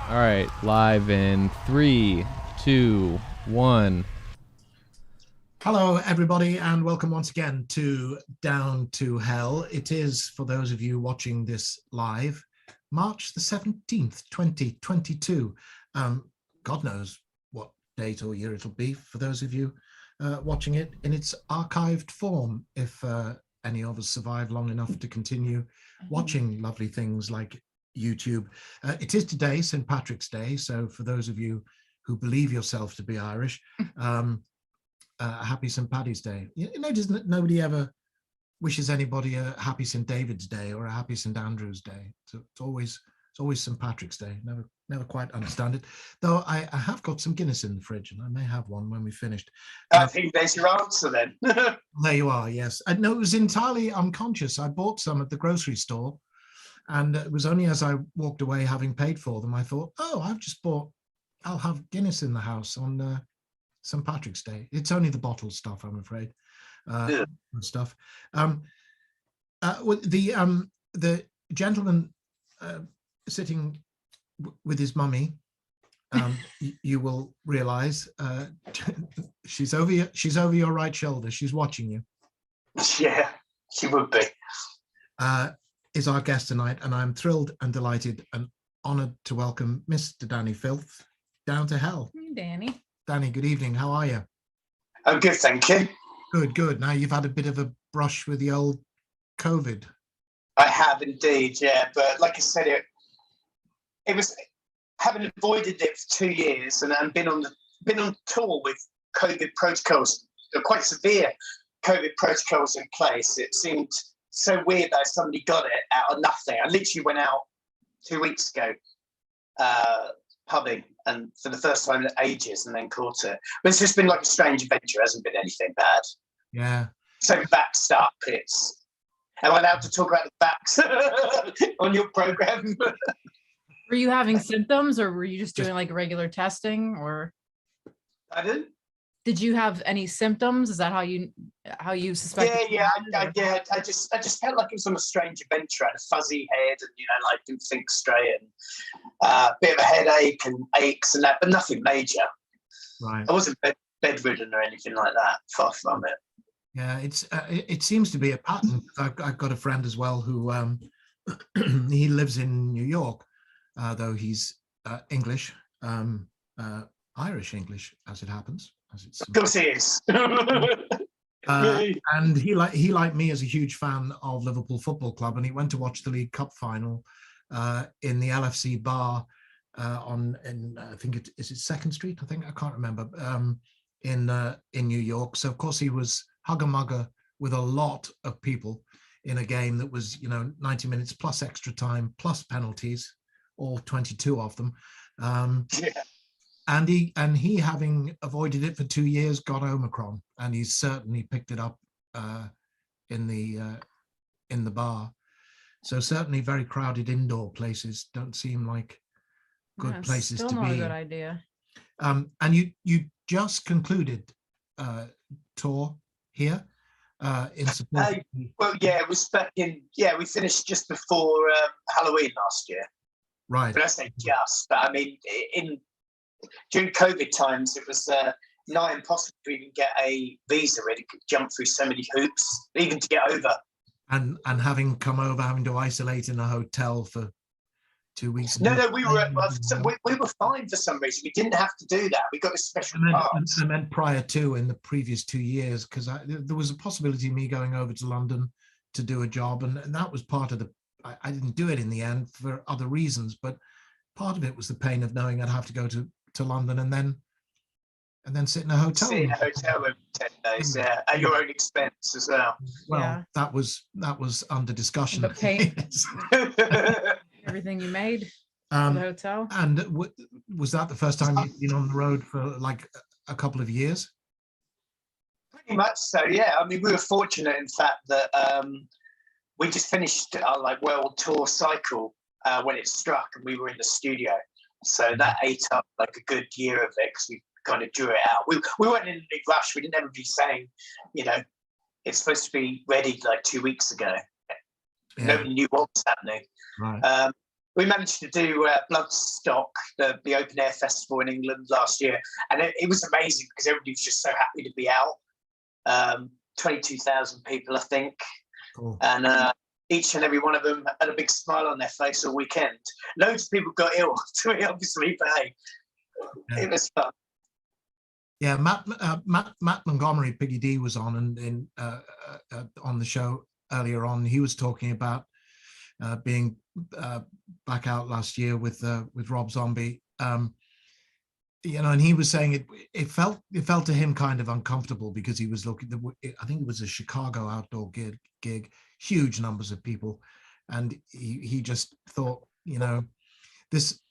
All right, live in 3, 2, 1. Hello, everybody, and welcome once again to Down to Hell. It is, for those of you watching this live, March the 17th, 2022. God knows what date or year it'll be for those of you watching it in its archived form, if any of us survive long enough to continue watching lovely things like YouTube. It is today St. Patrick's Day, so for those of you who believe yourself to be Irish, happy St. Paddy's Day. You notice that nobody ever wishes anybody a happy St. David's Day or a happy St. Andrew's Day. So it's always St. Patrick's Day. Never quite understand it. Though I have got some Guinness in the fridge, and I may have one when we finished. I think there's your answer then. There you are. Yes. No, it was entirely unconscious. I bought some at the grocery store, and it was only as I walked away, having paid for them, I thought, "Oh, I'll have Guinness in the house on St. Patrick's Day." It's only the bottle stuff, I'm afraid. Stuff. The gentleman sitting with his mummy, you will realise she's over your right shoulder. She's watching you. Yeah, she would be. Is our guest tonight, and I'm thrilled and delighted and honoured to welcome Mr. Dani Filth down to hell. Hey, Danny. Danny, good evening. How are you? I'm good, thank you. Good. Now you've had a bit of a brush with the old COVID. I have indeed, yeah. But like I said, it was having avoided it for 2 years and been on tour with COVID protocols, quite severe COVID protocols in place. It seemed so weird that somebody got it out of nothing. I literally went out 2 weeks ago, pubbing, and for the first time in ages, and then caught it. But it's just been like a strange adventure. It hasn't been anything bad. Yeah. So back stuff. Am I allowed to talk about the backs on your program? Were you having symptoms, or were you just doing like regular testing, or I didn't. did you have any symptoms? Is that how you suspected? Yeah. I just felt like it was on a strange adventure. I had a fuzzy head, and like didn't think straight, and a bit of a headache and aches and that, but nothing major. Right. I wasn't bedridden or anything like that. Far from it. Yeah, it seems to be a pattern. I've got a friend as well who he lives in New York, though he's English, Irish English, as it happens. Of course he is. And he like me is a huge fan of Liverpool Football Club, and he went to watch the League Cup final in the LFC bar in I think it is 2nd Street. I can't remember, in New York. So of course he was hugger-mugger with a lot of people in a game that was 90 minutes plus extra time plus penalties, all 22 of them. Yeah. And he, having avoided it for 2 years, got Omicron, and he's certainly picked it up in the bar. So certainly very crowded indoor places don't seem like good places still to not be. a good idea. And you just concluded tour here in support. Well, yeah, it was back in. Yeah, we finished just before Halloween last year. Right. But I say just, but I mean, during COVID times, it was nigh impossible to even get a visa. Really, could jump through so many hoops, even to get over. And having come over, having to isolate in a hotel for 2 weeks. No, we were we were fine for some reason. We didn't have to do that. We got a special pass. I meant prior to, in the previous 2 years, because there was a possibility of me going over to London to do a job, and that was part of the. I didn't do it in the end for other reasons, but part of it was the pain of knowing I'd have to go to London and then sit in a hotel. Sit in a hotel room for 10 days, yeah, at your own expense as well. Well, Yeah. that was under discussion. The pain. Everything you made for the hotel. And was that the first time you've been on the road for like a couple of years? Pretty much so, yeah. I mean, we were fortunate, in fact, that we just finished our world tour cycle when it struck, and we were in the studio. So that ate up like a good year of it, because we kind of drew it out. We weren't in a big rush. We didn't ever be saying, it's supposed to be ready like 2 weeks ago. Yeah. Nobody knew what was happening. Right. we managed to do Bloodstock, the open air festival in England last year, and it was amazing because everybody was just so happy to be out. 22,000 people, I think, Cool. and each and every one of them had a big smile on their face all weekend. Loads of people got ill, obviously, but hey, it was fun. Yeah, Matt Montgomery, Piggy D, was on on the show earlier on. He was talking about being back out last year with Rob Zombie. You know, and he was saying it felt to him kind of uncomfortable because he was looking. I think it was a Chicago outdoor gig, huge numbers of people, and he just thought, you know, this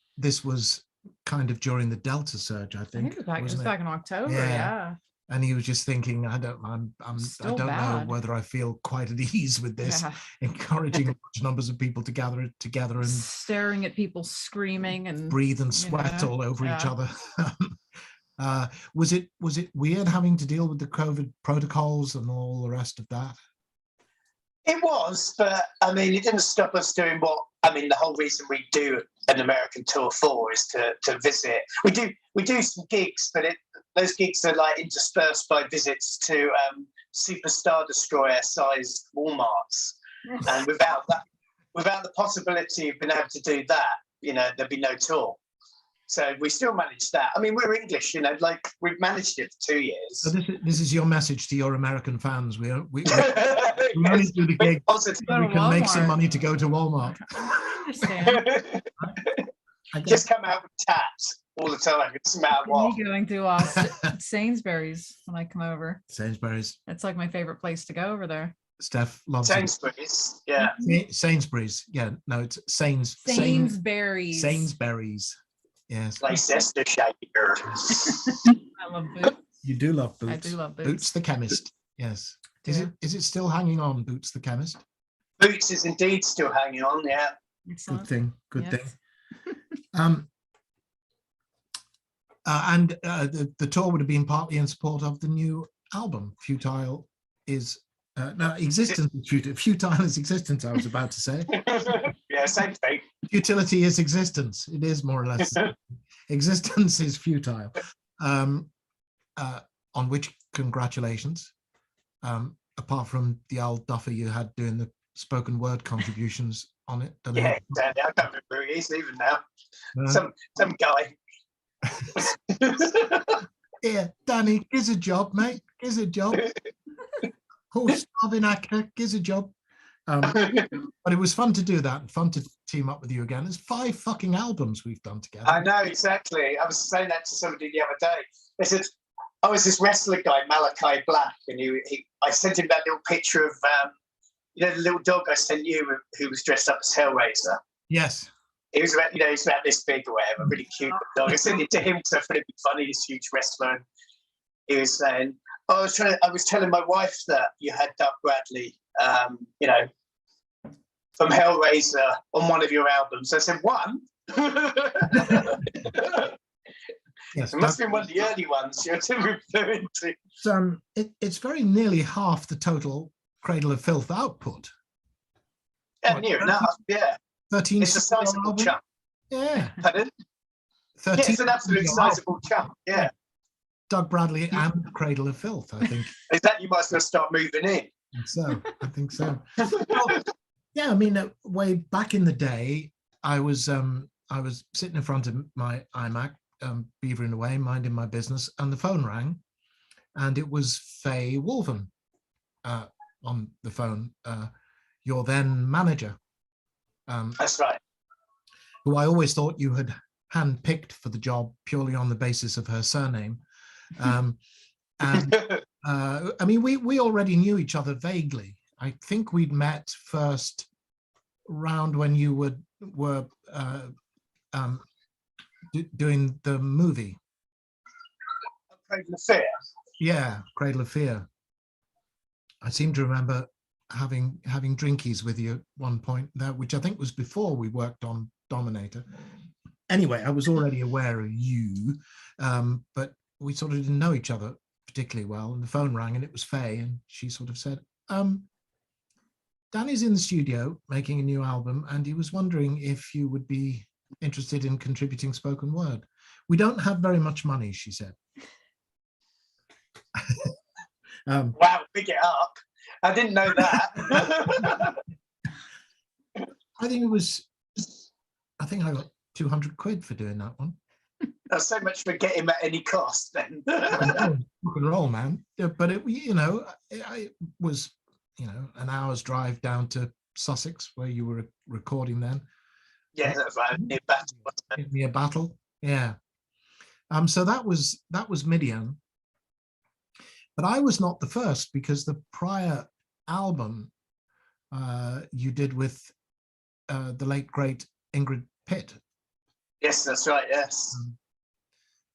was kind of during the Delta surge, I think. it was back in October. Yeah. And he was just thinking, I don't know whether I feel quite at ease with this, encouraging large numbers of people to gather together and staring at people screaming and breathe and sweat all over each other. Was it weird having to deal with the COVID protocols and all the rest of that? It was, but I mean, it didn't stop us doing the whole reason we do an American tour for is to visit. We do some gigs, but those gigs are like interspersed by visits to superstar destroyer sized Walmarts. And without the possibility of being able to do that, you know, there'd be no tour. So we still managed that. I mean, we're English, you know, like we've managed it for 2 years. So this is your message to your American fans. We only do the gig so we can make some money to go to Walmart. I understand. Just come out with tats all the time. It doesn't matter what. Me going to Sainsbury's when I come over. Sainsbury's. It's like my favorite place to go over there. Steph loves Sainsbury's. Yeah. Sainsbury's. Yeah. No, it's Sainsbury's. Sainsbury's. Yes. Leicester Shaker. I love Boots. You do love Boots. I do love Boots. Boots the chemist. Yes. Is it still hanging on, Boots the chemist? Boots is indeed still hanging on. Yeah. Good thing. Good thing. The tour would have been partly in support of the new album. Futile is existence is futile. Futile is existence. I was about to say. Yeah, same thing. Futility is existence. It is more or less. Existence is futile. On which congratulations. Apart from the old duffer you had doing the spoken word contributions on it. Yeah, Danny, I don't remember who he is even now. Some guy. Yeah, Danny, gives a job, mate. Gives a job. Horse starving actor, gives a job. But it was fun to do that and fun to team up with you again. There's 5 fucking albums we've done together. I know, exactly. I was saying that to somebody the other day. They said, I was this wrestler guy, Malachi Black, and I sent him that little picture of, you know, the little dog I sent you who was dressed up as Hellraiser. Yes. He was about, he's about this big or whatever, really cute dog. I sent it to him because I thought it'd be funny, this huge wrestler. And he was saying, I was telling my wife that you had Doug Bradley, you know, from Hellraiser on one of your albums. I said, one? Yes, it must have been one of the early ones you're referring to. It's very nearly half the total Cradle of Filth output. Yeah, near enough, yeah. 13. It's a sizable chunk. Yeah. Pardon? 13. Yeah, it's an absolute sizable chunk, yeah. Doug Bradley and Cradle of Filth, I think. Is that you might as well start moving in? I think so. Well, yeah, I mean, way back in the day, I was sitting in front of my iMac, beavering away, minding my business, and the phone rang, and it was Faye Wolven on the phone, your then manager. That's right. Who I always thought you had handpicked for the job purely on the basis of her surname. And I mean, we already knew each other vaguely. I think we'd met first round when you were doing the movie. Cradle of Fear. Yeah, Cradle of Fear. I seem to remember having drinkies with you at one point there, which I think was before we worked on Dominator. Anyway, I was already aware of you, but we sort of didn't know each other particularly well. And the phone rang, and it was Faye, and she sort of said, Dani's in the studio making a new album, and he was wondering if you would be interested in contributing spoken word. We don't have very much money, she said. Wow, big it up. I didn't know that. I think I got 200 quid for doing that one. That's so much for getting at any cost then. Rock and roll, man. Yeah, but it was, an hour's drive down to Sussex, where you were recording then. Yeah, that's right. Near Battle. Near Battle, yeah. So that was Midian. But I was not the first, because the prior album you did with the late great Ingrid Pitt. Yes, that's right. Yes,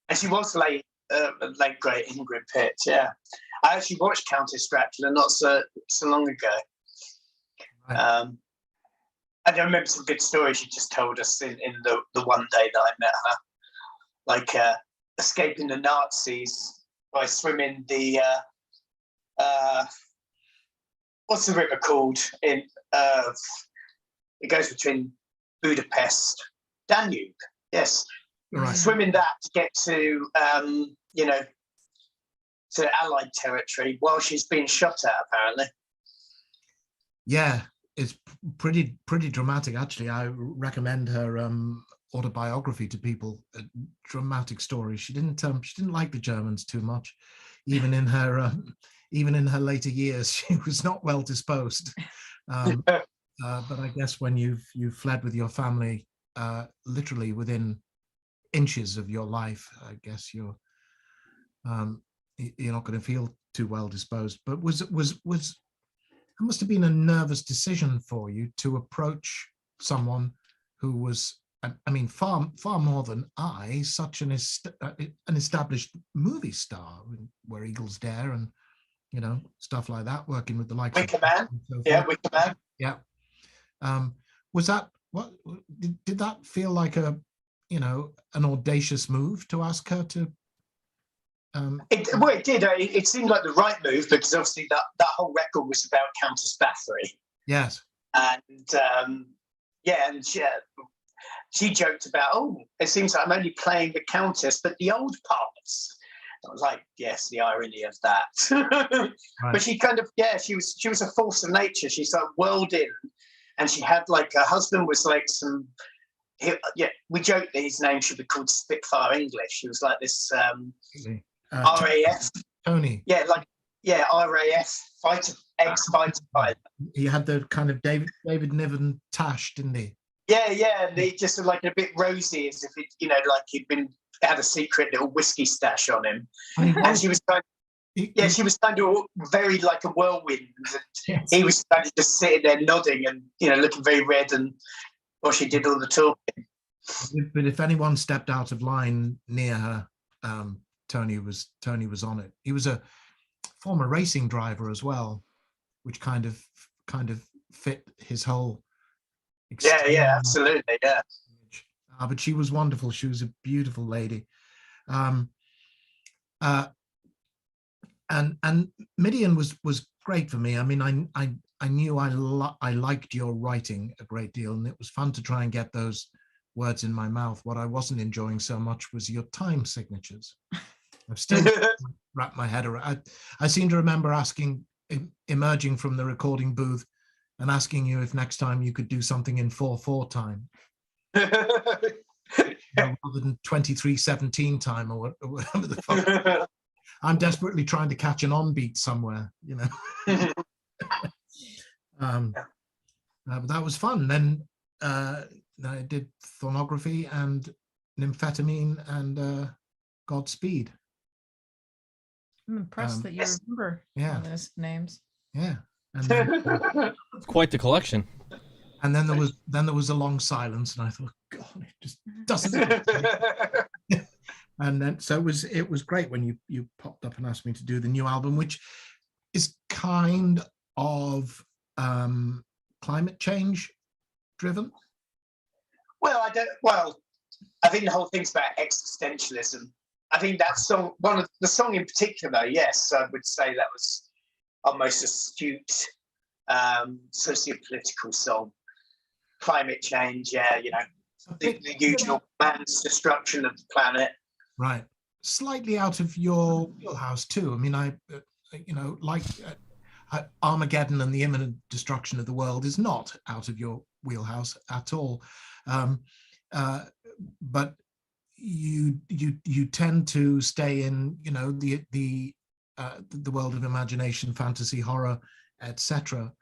and she was late great Ingrid Pitt. Yeah, I actually watched Countess Dracula not so long ago. Right. And I remember some good stories she just told us in the one day that I met her, like escaping the Nazis by swimming the what's the river called in it goes between Budapest, Danube. Yes, Right. swimming that to get to to Allied territory while she's being shot at, apparently. Yeah, it's pretty dramatic, actually. I recommend her autobiography to people. A dramatic story. She didn't like the Germans too much, even in her later years. She was not well disposed. But I guess when you've fled with your family, literally within inches of your life, I guess you're not going to feel too well disposed. But it must have been a nervous decision for you to approach someone who was, I mean, far more than I, such an established movie star, Where Eagles Dare and stuff like that, working with the likes Wicker of Man. so Yeah, forth. Wicker Man. Yeah. Was that what did that feel like an audacious move to ask her to? It did. It seemed like the right move, because obviously that whole record was about Countess Bathory. Yes. And and she joked about, it seems like I'm only playing the Countess, but the old parts. I was like, yes, the irony of that. Right. But she kind of, she was a force of nature. She's like whirled in, and she had like, her husband was like we joked that his name should be called Spitfire English. He was like this RAF. Tony. Yeah, RAF fighter, ex-fighter pilot. He had the kind of David Niven tash, didn't he? Yeah, and he just like a bit rosy, as if he'd had a secret little whiskey stash on him, and she was kind of, she was kind of very like a whirlwind. And he was kind of just sitting there nodding and looking very red, and she did all the talking. But if anyone stepped out of line near her, Tony was on it. He was a former racing driver as well, which kind of fit his whole. Yeah, absolutely, yeah. But she was wonderful. She was a beautiful lady. And Midian was great for me. I mean, I knew I liked your writing a great deal, and it was fun to try and get those words in my mouth. What I wasn't enjoying so much was your time signatures. I've still wrapped my head around. I seem to remember emerging from the recording booth and asking you if next time you could do something in 4/4 time. Rather than 23/17 time or whatever the fuck. I'm desperately trying to catch an on beat somewhere, but that was fun. Then I did Thornography and Nymphetamine and Godspeed. I'm impressed that you remember all those names. Yeah. And then, It's quite the collection. And then there was a long silence, and I thought, God, it just doesn't. And then so it was great when you popped up and asked me to do the new album, which is kind of climate change driven. Well, I think the whole thing's about existentialism. I think that song, the song in particular, yes, I would say that was our most astute socio-political song. Climate change, the usual man's destruction of the planet. Right. Slightly out of your wheelhouse too. I mean, Armageddon and the imminent destruction of the world is not out of your wheelhouse at all. But you tend to stay in, the world of imagination, fantasy, horror, etc.,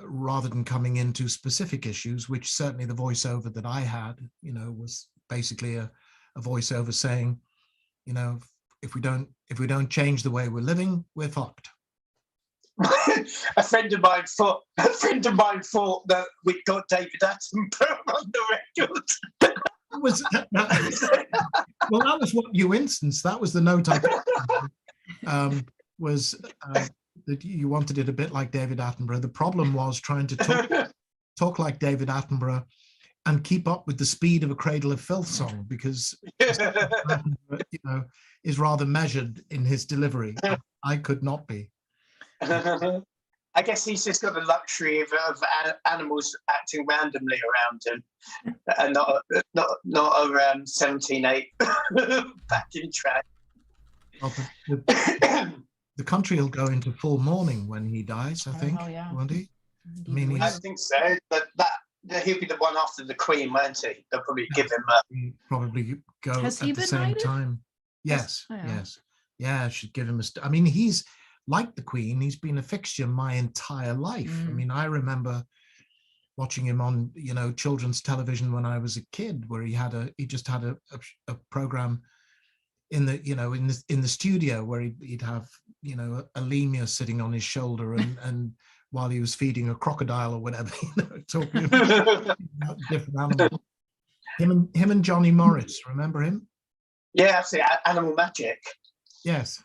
rather than coming into specific issues, which certainly the voiceover that I had, was basically a voiceover saying, if we don't change the way we're living, we're fucked. a friend of mine thought that we got David Attenborough on the record. Well, that was what you instanced. That was the note I got. That you wanted it a bit like David Attenborough. The problem was trying to talk like David Attenborough and keep up with the speed of a Cradle of Filth song, because is rather measured in his delivery. I could not be. I guess he's just got the luxury of animals acting randomly around him, and not around 17/8 back in track. Well, the country will go into full mourning when he dies, I think, won't he? I think so. But he'll be the one after the Queen, won't he? They'll probably give him a... Probably go Has at he the been same knighted? time. Yes, Oh, yeah. yes. Yeah, should give him I mean, he's like the Queen, he's been a fixture my entire life. I mean, I remember watching him on, children's television when I was a kid, where he just had a program in the in the studio where he'd have a lemur sitting on his shoulder and while he was feeding a crocodile or whatever, talking about different animals. Him and Johnny Morris, remember him? Yeah, absolutely. Animal Magic. Yes.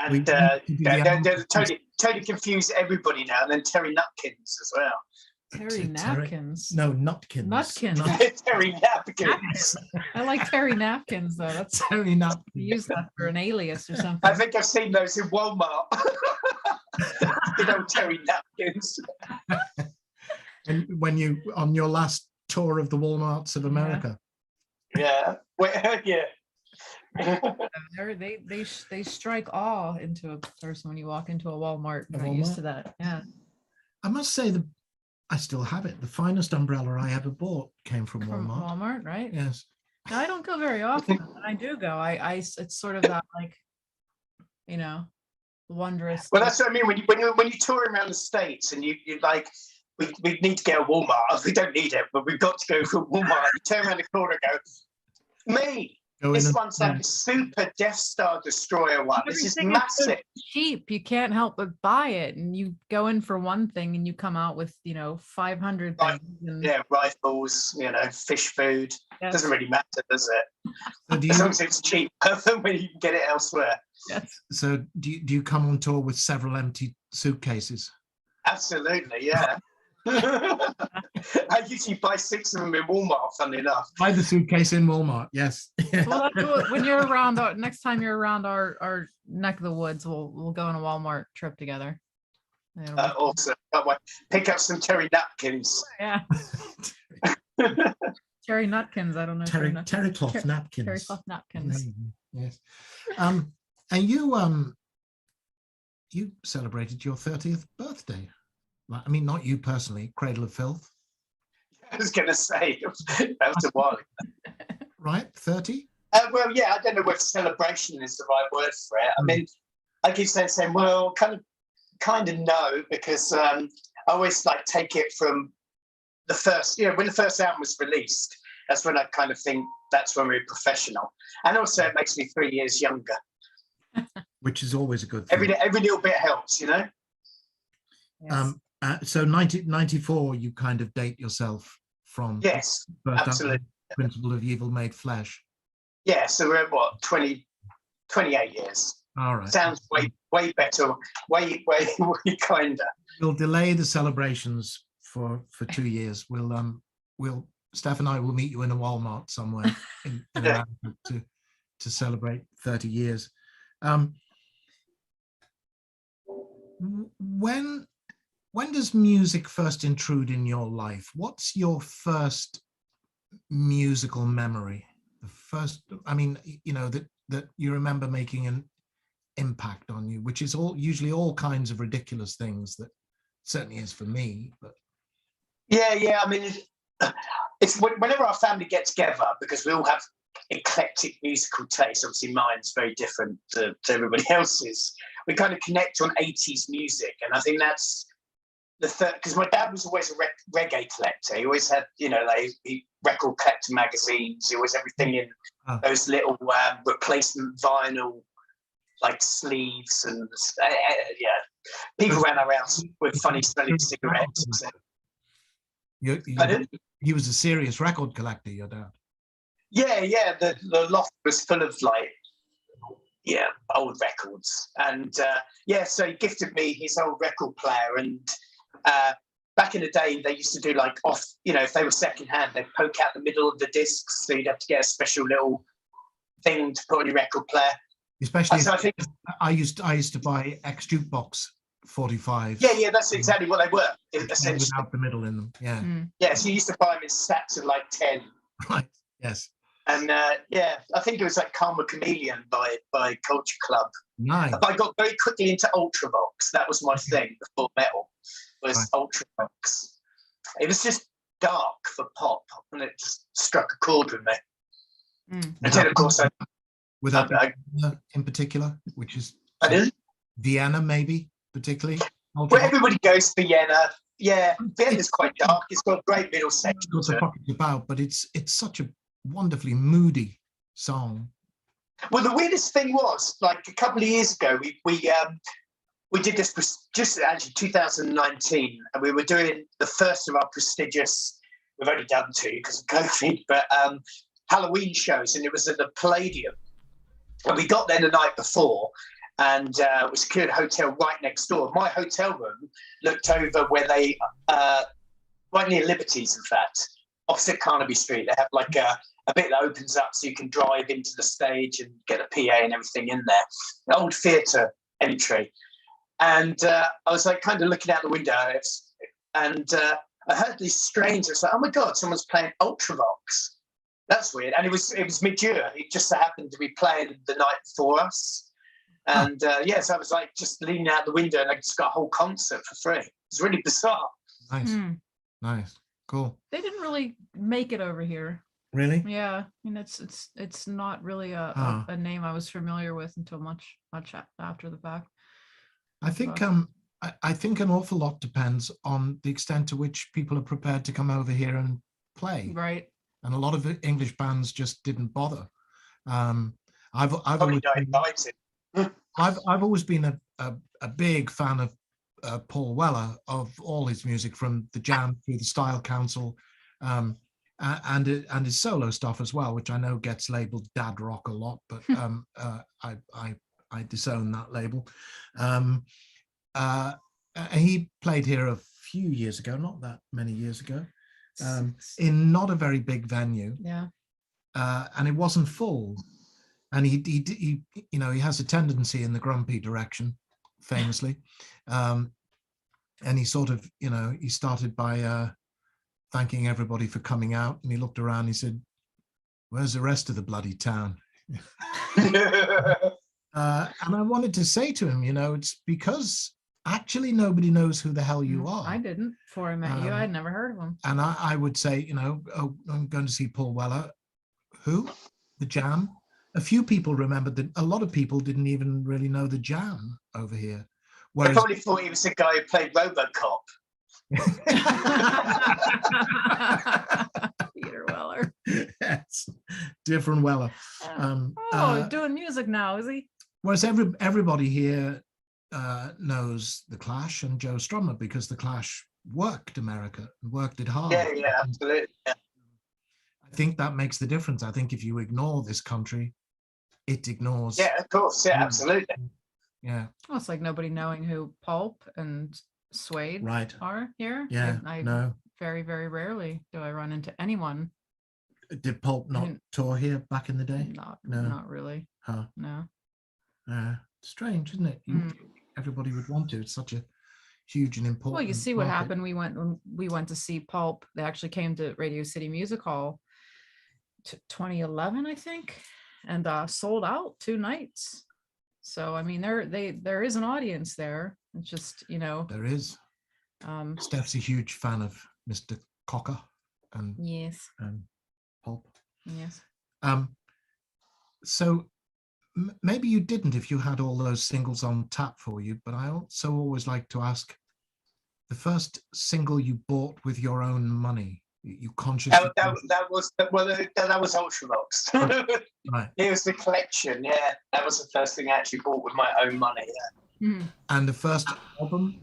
And totally confuse everybody now. And then Terry Nutkins as well. Terry Napkins. No, Nutkins. Nutkins. Terry Napkins. I like Terry Napkins though. That's Terry Napkins. use that for an alias or something. I think I've seen those in Walmart. Good old Terry Napkins. And when you on your last tour of the Walmarts of America. Yeah. Yeah. They strike awe into a person when you walk into a Walmart. I'm not used to that. Yeah. I must say I still have it. The finest umbrella I ever bought came from Walmart. Walmart, right? Yes. Now, I don't go very often. When I do go, it's sort of that wondrous. Well, that's what I mean. When you tour around the States and you like, we need to get a Walmart. We don't need it, but we've got to go for Walmart. You turn around the corner and go, me. This one's like a super Death Star destroyer one. This is massive. Cheap. You can't help but buy it, and you go in for one thing, and you come out with 500 things. Yeah, rifles. Fish food. Yes. Doesn't really matter, does it? So as long as it's cheap, when you can get it elsewhere. Yes. So do you come on tour with several empty suitcases? Absolutely, yeah. I usually buy 6 of them in Walmart, funnily enough. Buy the suitcase in Walmart, yes. Well, when you're around, next time you're around our neck of the woods, we'll go on a Walmart trip together. Awesome. Pick up some Terry Napkins. Yeah. Terry Nutkins, I don't know. Terry cloth napkins. Terry cloth napkins. Yes. And you celebrated your 30th birthday. I mean, not you personally, Cradle of Filth. I was going to say, that was a while ago. Right, 30? Well, yeah, I don't know whether celebration is the right word for it. I mean, I keep saying, well, kind of no, because I always take it from the first, when the first album was released, that's when I kind of think that's when we're professional. And also it makes me 3 years younger. Which is always a good thing. Every little bit helps, Yes. So 1994, you kind of date yourself from yes, absolutely. Principle of Evil Made Flesh. Yeah, so we're at what, 28 years. All right. Sounds way better, way kinder. We'll delay the celebrations for 2 years. We'll Steph and I will meet you in a Walmart somewhere in America to celebrate 30 years. When When does music first intrude in your life? What's your first musical memory? The first, I mean, you know, that you remember making an impact on you, which is usually all kinds of ridiculous things. That certainly is for me. But Yeah. I mean, it's whenever our family get together, because we all have eclectic musical taste. Obviously, mine's very different to everybody else's. We kind of connect on 80s music, and I think that's the third. Because my dad was always a reggae collector. He always had, you know, like record collector magazines. He always everything in those little replacement vinyl like sleeves, and people ran around with funny smelling cigarettes. He was a serious record collector, your dad. Yeah. The loft was full of like, old records, and so he gifted me his old record player. And back in the day, they used to do like off, you know, if they were secondhand, they'd poke out the middle of the discs, so you'd have to get a special little thing to put on your record player. Especially, so I used to buy X Jukebox 45. Yeah, that's exactly what they were. Essentially, without the middle in them. Yeah. Yeah, so you used to buy them in sets of like 10. Right. Yes. And I think it was like Karma Chameleon by Culture Club. Nice. But I got very quickly into Ultravox. That was my thing before metal. Was Ultravox. It was just dark for pop, and it just struck a chord with me. Until, of course, without in particular, which is Vienna, maybe particularly. Where everybody goes to Vienna. Yeah, Vienna's quite dark. It's got a great middle section. What the fuck it's about, but it's such a wonderfully moody song. Well, the weirdest thing was, like a couple of years ago, we did this just actually 2019, and we were doing the first of our prestigious. We've only done 2 because of COVID, but Halloween shows, and it was at the Palladium. And we got there the night before, and we secured a hotel right next door. My hotel room looked over where they, right near Liberties, in fact, opposite Carnaby Street. They have like a bit that opens up so you can drive into the stage and get a PA and everything in there. An old theatre entry. And I was like kind of looking out the window, and I heard these strange. It's like, oh my God, someone's playing Ultravox. That's weird. And it was mid-year. It just so happened to be playing the night before us. And so I was like just leaning out the window, and I just got a whole concert for free. It's really bizarre. Nice, cool. They didn't really make it over here. Really? Yeah, I mean it's not really a name I was familiar with until much after the fact. I think I think an awful lot depends on the extent to which people are prepared to come over here and play. Right. And a lot of English bands just didn't bother. I've always been a big fan of Paul Weller, of all his music, from the Jam through the Style Council, and his solo stuff as well, which I know gets labeled dad rock a lot, but I disown that label. He played here a few years ago, not that many years ago, in not a very big venue. Yeah. And it wasn't full. And he he has a tendency in the grumpy direction, famously. And he sort of, he started by thanking everybody for coming out, and he looked around, he said, "Where's the rest of the bloody town?" And I wanted to say to him, it's because actually nobody knows who the hell you are. I didn't before I met you. I'd never heard of him. And I would say, oh, I'm going to see Paul Weller. Who? The Jam? A few people remembered that. A lot of people didn't even really know the Jam over here. Whereas, they probably thought he was the guy who played RoboCop. Peter Weller. Yes, different Weller. Doing music now, is he? Whereas everybody here knows the Clash and Joe Strummer, because the Clash worked America, worked it hard. Yeah, absolutely. Yeah. I think that makes the difference. I think if you ignore this country, it ignores. Yeah, of course. Yeah, absolutely. Yeah. Well, it's like nobody knowing who Pulp and Suede are here. Yeah. No. Very, very rarely do I run into anyone. Did Pulp not tour here back in the day? Not really. Huh. No. Strange, isn't it? Everybody would want to. It's such a huge and important. Well, you see what market. happened. When we went to see Pulp. They actually came to Radio City Music Hall, 2011, I think, and sold out 2 nights. So I mean, there is an audience there. It's just, you know, There is. Steph's a huge fan of Mr. Cocker and yes, and Pulp. yes. So maybe you didn't if you had all those singles on tap for you, but I also always like to ask, the first single you bought with your own money, you consciously... That was Ultravox. Right. It was the collection, yeah. That was the first thing I actually bought with my own money, yeah. Mm. And the first album?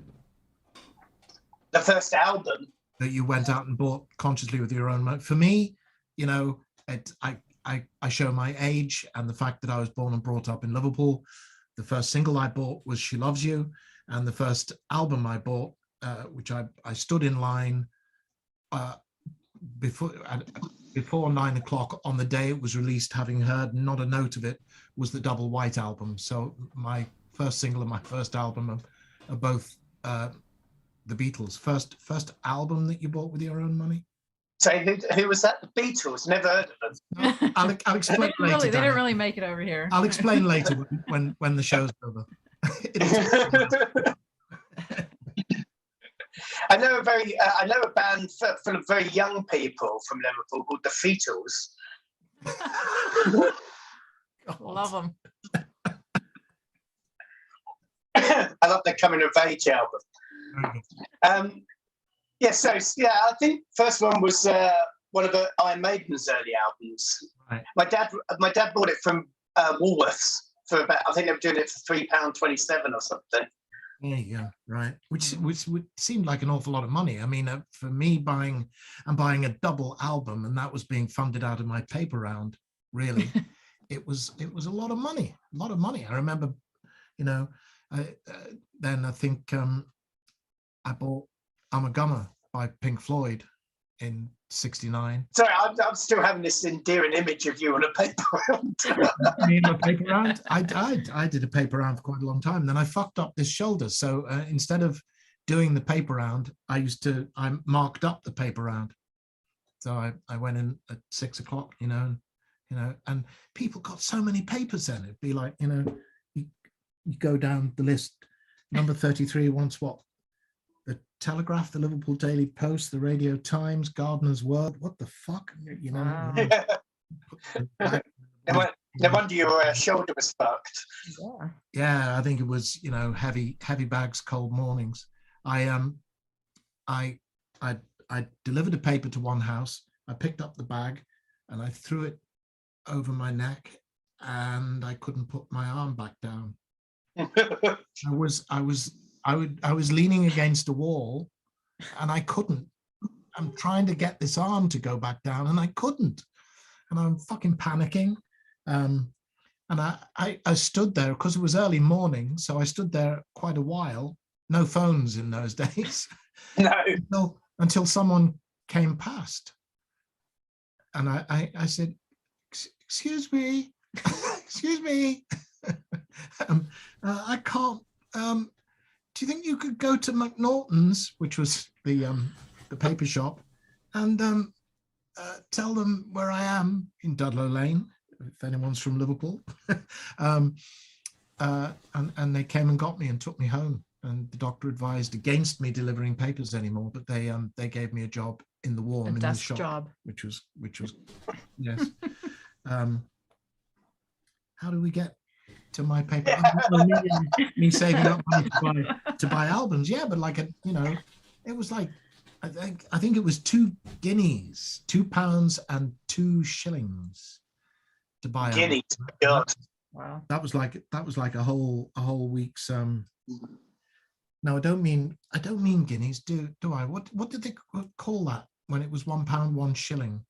The first album? That you went out and bought consciously with your own money. For me, you know, I show my age and the fact that I was born and brought up in Liverpool. The first single I bought was She Loves You, and the first album I bought, which I stood in line before 9 o'clock on the day it was released, having heard not a note of it, was the Double White album. So my first single and my first album are both the Beatles. First album that you bought with your own money? So who was that? The Beatles? Never heard of them. No, I'll explain later. They didn't really make it over here. I'll explain later when the show's over. I know a band full of very young people from Liverpool called the Feetles. Love them. I love their coming of age album. I think first one was one of the Iron Maiden's early albums. Right. My dad bought it from Woolworths for about, I think they were doing it for £3.27 or something. There you go, right? Which seemed like an awful lot of money. I mean, for me, buying a double album, and that was being funded out of my paper round. Really, it was a lot of money. A lot of money. I remember, you know, then I think I bought I'm a Gummer by Pink Floyd in '69. Sorry, I'm still having this endearing image of you on a paper round. Me and my paper round. I did a paper round for quite a long time. Then I fucked up this shoulder. So instead of doing the paper round, I marked up the paper round. So I went in at 6 o'clock, and people got so many papers then. It'd be like, you go down the list. Number 33 wants what? The Telegraph, the Liverpool Daily Post, the Radio Times, Gardener's World. What the fuck? Wow. No wonder your shoulder was fucked. Yeah, I think it was, heavy bags, cold mornings. I delivered a paper to one house. I picked up the bag and I threw it over my neck, and I couldn't put my arm back down. I was leaning against a wall, and I couldn't. I'm trying to get this arm to go back down, and I couldn't. And I'm fucking panicking. And I stood there because it was early morning, so I stood there quite a while. No phones in those days. No. Until someone came past, and I said, "Excuse me, excuse me, I can't. Do you think you could go to McNaughton's, which was the paper shop, and tell them where I am in Dudlow Lane, if anyone's from Liverpool?" And they came and got me and took me home. And the doctor advised against me delivering papers anymore, but they gave me a job in the warm, in the shop, job, which was yes. How do we get to my paper? Me saving up money to buy albums, yeah, but it was like I think it was 2 guineas, £2 and 2 shillings to buy guineas. God. Wow, that was like a whole week's. No, I don't mean guineas. Do I? What did they call that when it was £1, 1 shilling?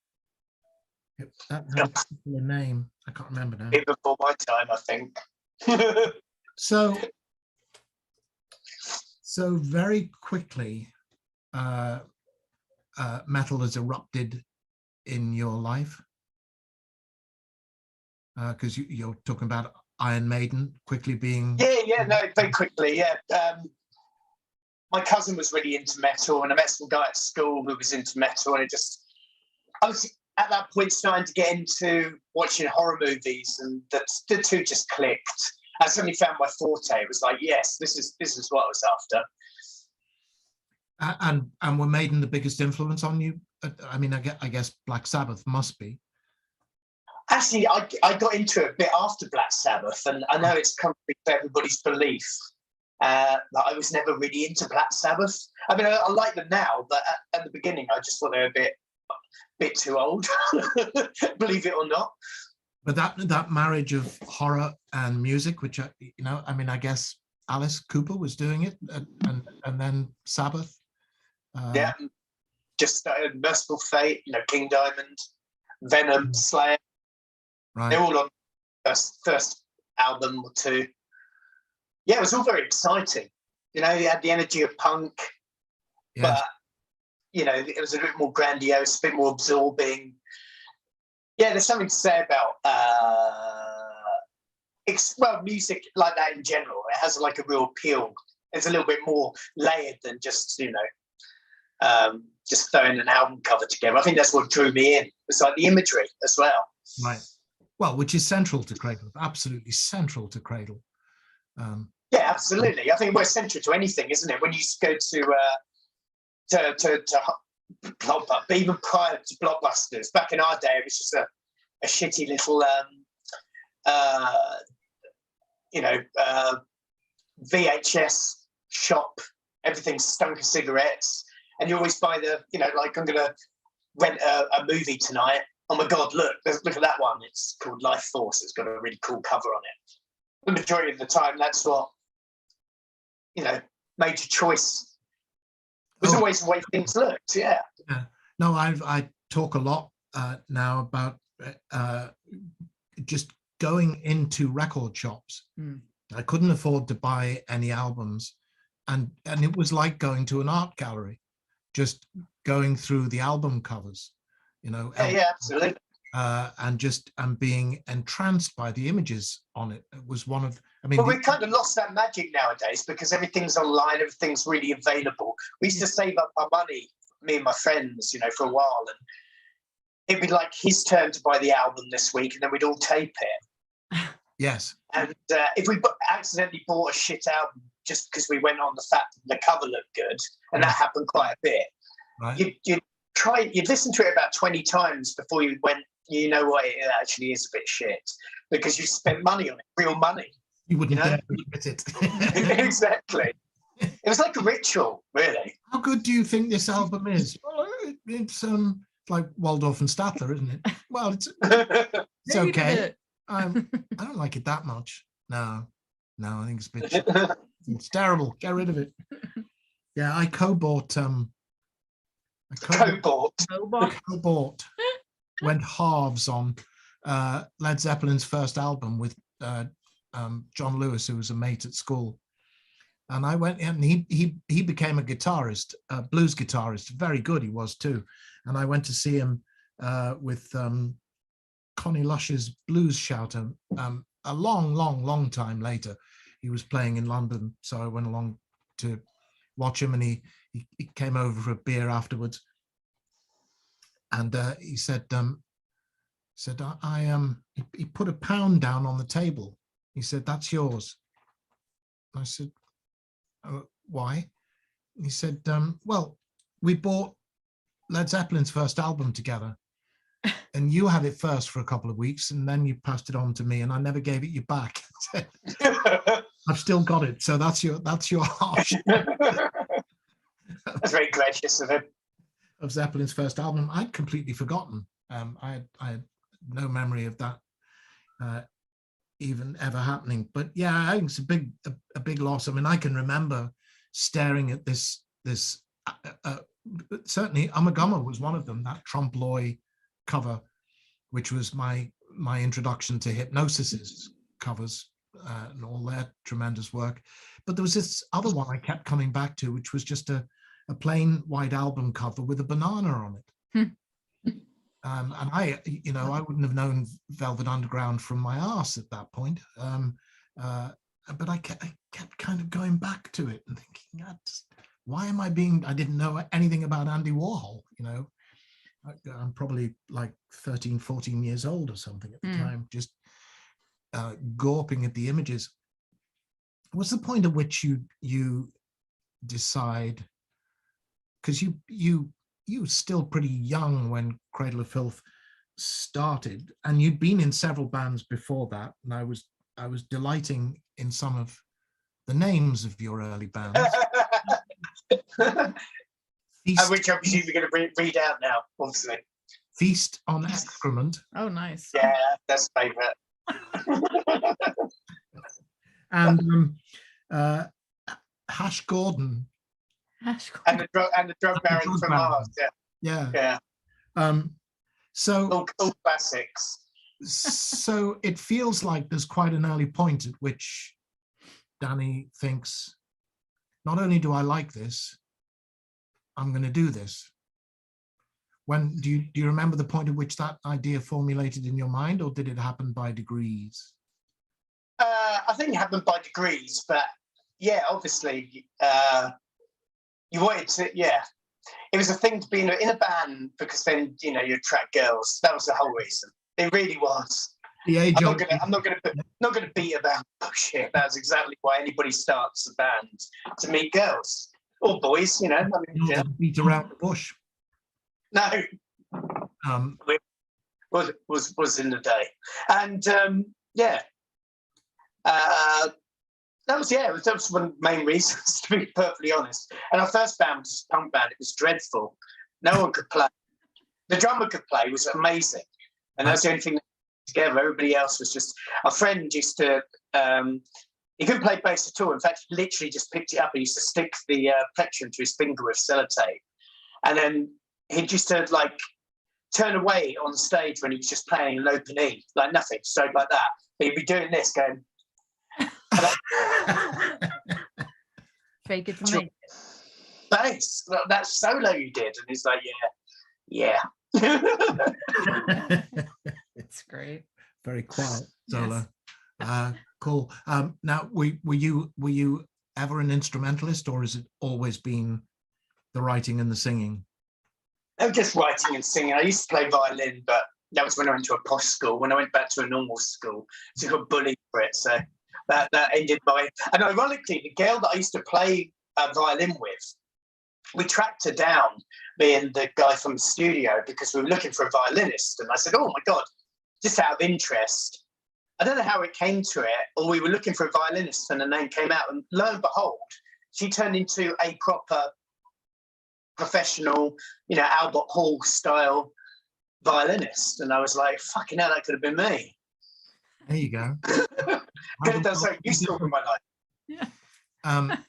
That had a particular name. I can't remember now. Before my time, I think. So very quickly, metal has erupted in your life, because you're talking about Iron Maiden quickly being. Yeah, no, very quickly, yeah. my cousin was really into metal, and I met some guy at school who was into metal, and I was at that point starting to get into watching horror movies, and the two just clicked. I suddenly found my forte. It was like, yes, this is what I was after. And were Maiden the biggest influence on you? I mean, I guess Black Sabbath must be. Actually, I got into it a bit after Black Sabbath, and I know it's contrary to everybody's belief. That I was never really into Black Sabbath. I mean, I like them now, but at the beginning, I just thought they were a bit too old, believe it or not. But that marriage of horror and music, which I mean, I guess Alice Cooper was doing it, and then Sabbath. Yeah, just Merciful Fate, King Diamond, Venom, Slayer. Right. They're all on first album or two. Yeah, it was all very exciting. You had the energy of punk, yes. but it was a bit more grandiose, a bit more absorbing. Yeah, there's something to say about music like that in general. It has like a real appeal. It's a little bit more layered than just just throwing an album cover together. I think that's what drew me in. It's like the imagery as well. Right. Well, which is central to Cradle, absolutely central to Cradle. Yeah, absolutely. I think we're central to anything, isn't it? When you go to Blockbuster, even prior to Blockbusters, back in our day, it was just a shitty little, VHS shop. Everything stunk of cigarettes, and you always buy like, I'm going to rent a movie tonight. Oh my God, look at that one. It's called Life Force. It's got a really cool cover on it. The majority of the time, that's what, made your choice. It was always the way things looked, yeah. No, I talk a lot now about just going into record shops. I couldn't afford to buy any albums, and it was like going to an art gallery, just going through the album covers, Yeah, absolutely. And being entranced by the images on it. It was one of, But we've kind of lost that magic nowadays because everything's online, everything's really available. We used to save up our money, me and my friends, for a while, and it'd be like his turn to buy the album this week, and then we'd all tape it. Yes. And if we accidentally bought a shit album just because we went on the fact that the cover looked good, and that happened quite a bit, right. You'd listen to it about 20 times before you went, you know what, it actually is a bit shit, because you spent money on it, real money. You wouldn't dare admit it. Exactly. It was like a ritual, really. How good do you think this album is? Well, it's like Waldorf and Statler, isn't it? Well, it's okay. I don't like it that much. No, I think it's a bit shit. It's terrible. Get rid of it. Yeah, I co-bought went halves on Led Zeppelin's first album with John Lewis, who was a mate at school, and I went in, and he became a guitarist, a blues guitarist, very good he was too, and I went to see him with Connie Lush's Blues Shouter a long time later. He was playing in London, so I went along to watch him, and he came over for a beer afterwards, and he said he put £1 down on the table. He said, "That's yours." I said, "Why?" He said, "Well, we bought Led Zeppelin's first album together, and you had it first for a couple of weeks, and then you passed it on to me, and I never gave it you back. I've still got it, so that's your half." That's very gracious of him. Of Zeppelin's first album, I'd completely forgotten. I had no memory of that even ever happening. But yeah, I think it's a big loss. I mean, I can remember staring at this. Certainly, Ummagumma was one of them. That Trompe l'oeil cover, which was my introduction to Hypnosis's covers and all their tremendous work. But there was this other one I kept coming back to, which was just a plain white album cover with a banana on it. And I wouldn't have known Velvet Underground from my arse at that point. But I kept kind of going back to it and thinking, why am I being, I didn't know anything about Andy Warhol, you know. I'm probably like 13, 14 years old or something at the time, just gawping at the images. What's the point at which you decide, because you were still pretty young when Cradle of Filth started, and you'd been in several bands before that, and I was delighting in some of the names of your early bands. Which obviously we're going to read out now, obviously. Feast on Excrement. Oh, nice. Yeah, that's favourite. And Hash Gordon. Hash And the drug baron from Mars. Yeah. So all classics. So it feels like there's quite an early point at which Dani thinks, not only do I like this, I'm going to do this. When do you remember the point at which that idea formulated in your mind, or did it happen by degrees? I think it happened by degrees, but yeah, obviously, you wanted to. Yeah, it was a thing to be in a band, because then you attract girls. That was the whole reason. It really was. The age I'm not gonna beat about bullshit. That's exactly why anybody starts a band, to meet girls or boys. Beat around the bush. No, was in the day, and that was one of the main reasons, to be perfectly honest. And our first band was a punk band. It was dreadful. No one could play. The drummer could play, was amazing, and that's the only thing that together. Everybody else was just. Our friend used to. He couldn't play bass at all. In fact, he literally just picked it up. He used to stick the plectrum to his finger with sellotape, and then he'd just turn away on stage when he was just playing an open E, like nothing, straight like that. But he'd be doing this, going. Fake it to make it. Bass, that solo you did, and he's like, yeah. It's great. Very quiet solo. Yes. Cool. Now, were you ever an instrumentalist, or has it always been the writing and the singing? No, just writing and singing. I used to play violin, but that was when I went to a posh school. When I went back to a normal school, I got bullied for it. So that ended my. And ironically, the girl that I used to play violin with, we tracked her down, being the guy from the studio, because we were looking for a violinist. And I said, "Oh my God," just out of interest. I don't know how it came to it, or we were looking for a violinist, and the name came out, and lo and behold, she turned into a proper professional, Albert Hall style violinist. And I was like, fucking hell, that could have been me. There you go. Could have done something useful in my life. Yeah.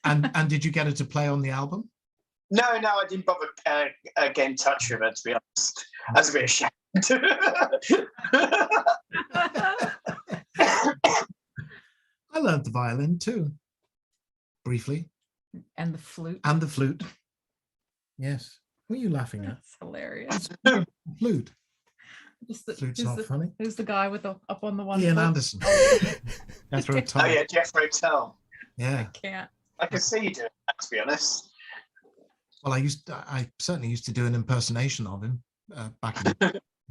And did you get her to play on the album? No, I didn't bother getting in touch with her, to be honest. I was a bit ashamed. I learned the violin too, briefly. And the flute. And the flute. Yes. What are you laughing at? That's hilarious. Flute. Flute's not funny. Who's the guy with the up on the one? Ian foot? Anderson. That's right. Oh yeah, Jeff Rotel. Yeah. I can't. I can see you doing that, to be honest. Well, I certainly used to do an impersonation of him back in,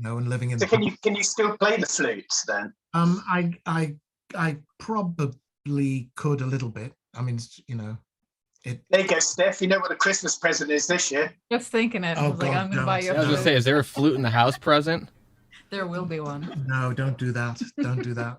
and living in. So can you still play the flute then? I probably could a little bit. I mean, There you go, Steph. You know what the Christmas present is this year. Just thinking it. Oh, I was like, God, I'm going to buy you a I was flute. gonna say, is there a flute in the house present? There will be one. No, don't do that. Don't do that.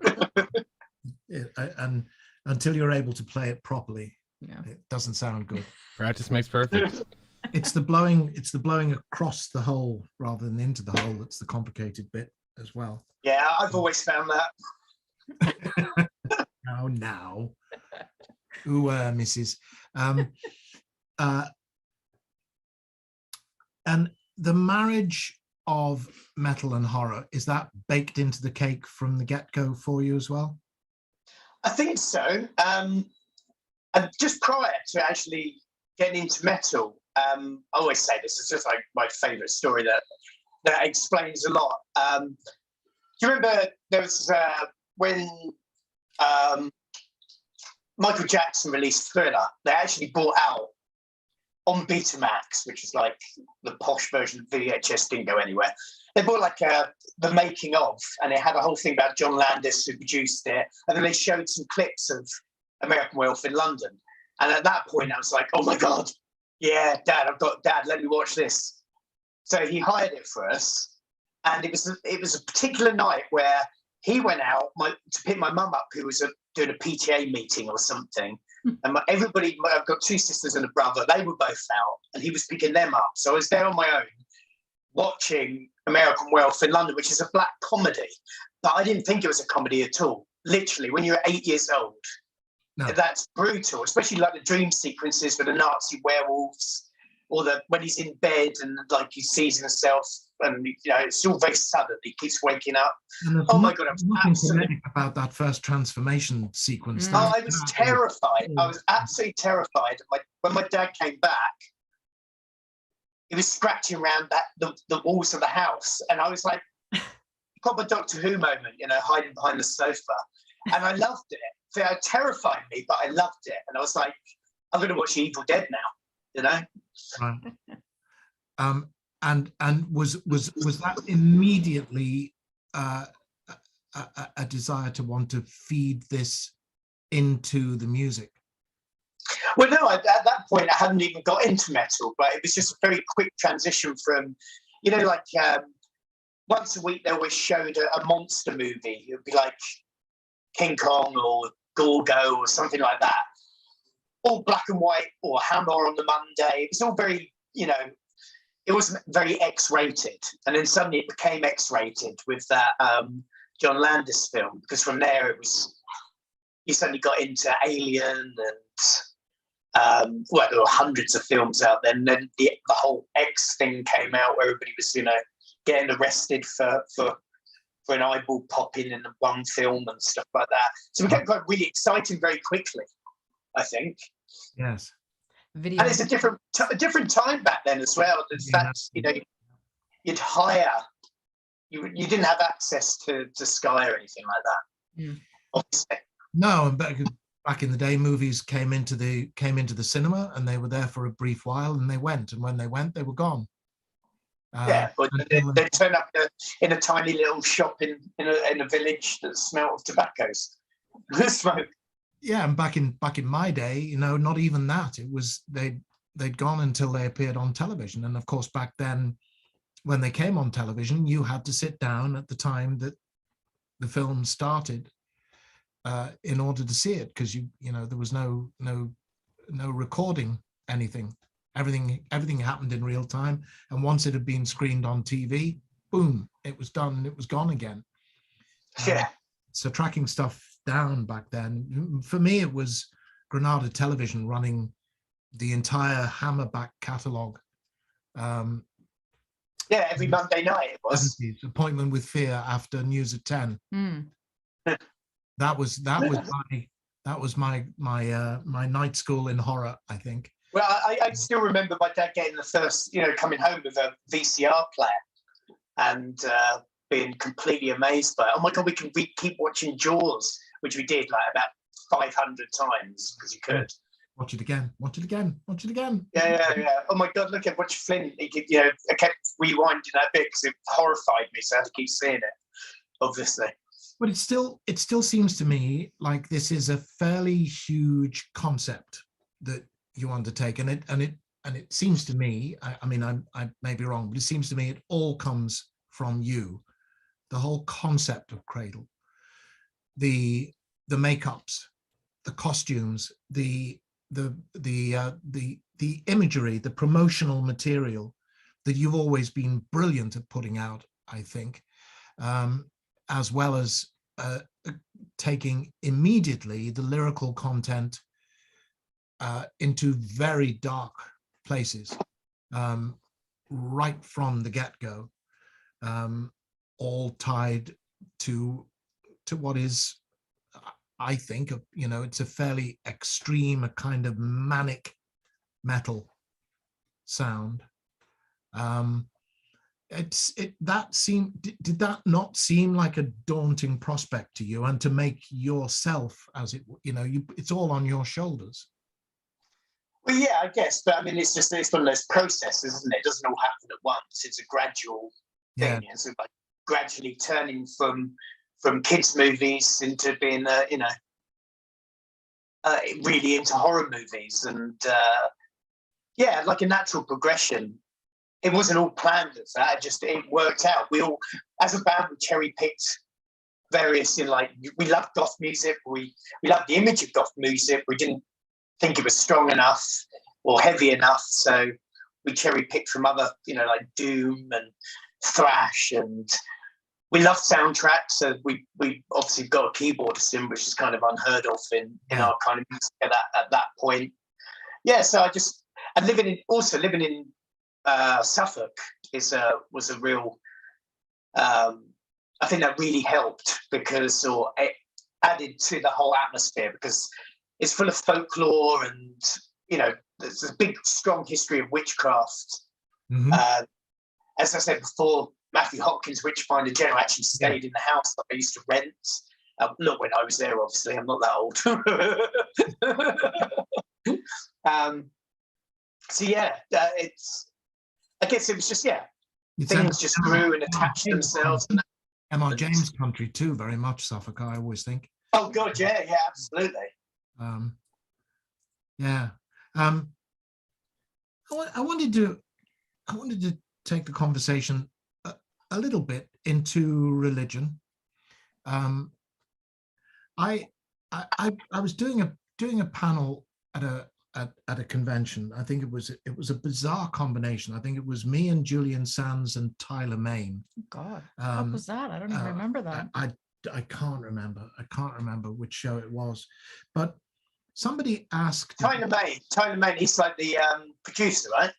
And until you're able to play it properly, it doesn't sound good. Practice makes perfect. It's the blowing across the hole rather than into the hole that's the complicated bit as well. Yeah, I've always found that. Now. Ooh, Mrs. And the marriage of metal and horror, is that baked into the cake from the get-go for you as well? I think so. And just prior to actually getting into metal, I always say this, it's just like my favourite story that explains a lot. Do you remember there was when Michael Jackson released Thriller, they actually brought out on Betamax, which is like the posh version of VHS, didn't go anywhere. They bought like the making of, and it had a whole thing about John Landis who produced it, and then they showed some clips of American Wealth in London. And at that point, I was like, "Oh my God, yeah, Dad, let me watch this." So he hired it for us, and it was a particular night where he went out to pick my mum up, who was doing a PTA meeting or something. And everybody, I've got 2 sisters and a brother, they were both out, and he was picking them up. So I was there on my own watching American Wealth in London, which is a black comedy. But I didn't think it was a comedy at all. Literally, when you're 8 years old, that's brutal, especially like the dream sequences with the Nazi werewolves, or when he's in bed and like he sees himself, and it's all very sudden. He keeps waking up. Oh my God, I was absolutely about that first transformation sequence. I was terrified. I was absolutely terrified. When my dad came back, he was scratching around the walls of the house, and I was like, proper Doctor Who moment, hiding behind the sofa, and I loved it. So it terrified me, but I loved it, and I was like, I'm going to watch Evil Dead now, Right. And was that immediately a desire to want to feed this into the music? Well, no, at that point I hadn't even got into metal, but it was just a very quick transition from, once a week they always showed a monster movie. It would be like King Kong or Gorgo or something like that, all black and white, or Hammer on the Monday. It was all very, it wasn't very X-rated, and then suddenly it became X-rated with that John Landis film, because from there you suddenly got into Alien, and there were hundreds of films out then. And then the whole X thing came out, where everybody was getting arrested for an eyeball popping in one film and stuff like that. So we got really exciting very quickly, I think. Yes. Video. And it's a different time back then as well. In fact, you'd hire. You didn't have access to Sky or anything like that. Mm. Obviously. No, back in the day, movies came into the cinema, and they were there for a brief while, and they went. And when they went, they were gone. But they turn up in a tiny little shop in a village that smelled of tobaccos. Smoke. Yeah, and back in my day, not even that. It was they'd gone until they appeared on television. And of course, back then, when they came on television, you had to sit down at the time that the film started in order to see it, because there was no recording anything. Everything happened in real time, and once it had been screened on TV, boom, it was done. It was gone again. Yeah. So tracking stuff down back then, for me, it was Granada Television running the entire Hammerback catalogue. Every Monday night it was. 70s, Appointment with Fear after News at 10. Mm. That was my night school in horror, I think. Well, I still remember my dad getting the first, coming home with a VCR player and being completely amazed by it. Oh my God, we can keep watching Jaws, which we did like about 500 times because you could. Watch it again, watch it again, watch it again. Yeah. Oh my God, look at watch Flint. He could, I kept rewinding that bit because it horrified me, so I had to keep seeing it, obviously. But it still seems to me like this is a fairly huge concept that you undertake, and it seems to me, I mean, I may be wrong, but it seems to me it all comes from you. The whole concept of Cradle, the makeups, the costumes, the imagery, the promotional material that you've always been brilliant at putting out, I think, as well as taking immediately the lyrical content into very dark places, right from the get-go, all tied to what is, I think, it's a fairly extreme, a kind of manic metal sound. Did that not seem like a daunting prospect to you, and to make yourself, as it's all on your shoulders? Well, yeah, I guess, but I mean, it's one of those processes, isn't it? It doesn't all happen at once. It's a gradual thing. It's like gradually turning from kids' movies into being, really into horror movies, and like a natural progression. It wasn't all planned at that. It worked out. We all, as a band, we cherry picked various, we loved goth music. We loved the image of goth music. We didn't think it was strong enough or heavy enough, so we cherry picked from other, like doom and thrash, and we loved soundtracks. So we obviously got a keyboardist in, which is kind of unheard of in our kind of music at that point. Yeah, so living in Suffolk was a real. I think that really helped because it added to the whole atmosphere, because it's full of folklore and, there's a big, strong history of witchcraft. Mm-hmm. As I said before, Matthew Hopkins' Witchfinder General actually stayed in the house that I used to rent. Not when I was there, obviously. I'm not that old. I guess it was just, things just grew and attached themselves. M.R. James country too, very much Suffolk, I always think. Oh God, yeah, absolutely. I wanted to take the conversation a little bit into religion. I was doing a panel at a convention. I think it was a bizarre combination. I think it was me and Julian Sands and Tyler Main. God, what was that? I don't even remember that. I can't remember which show it was, but somebody asked. Tyler Main. He's like the producer, right?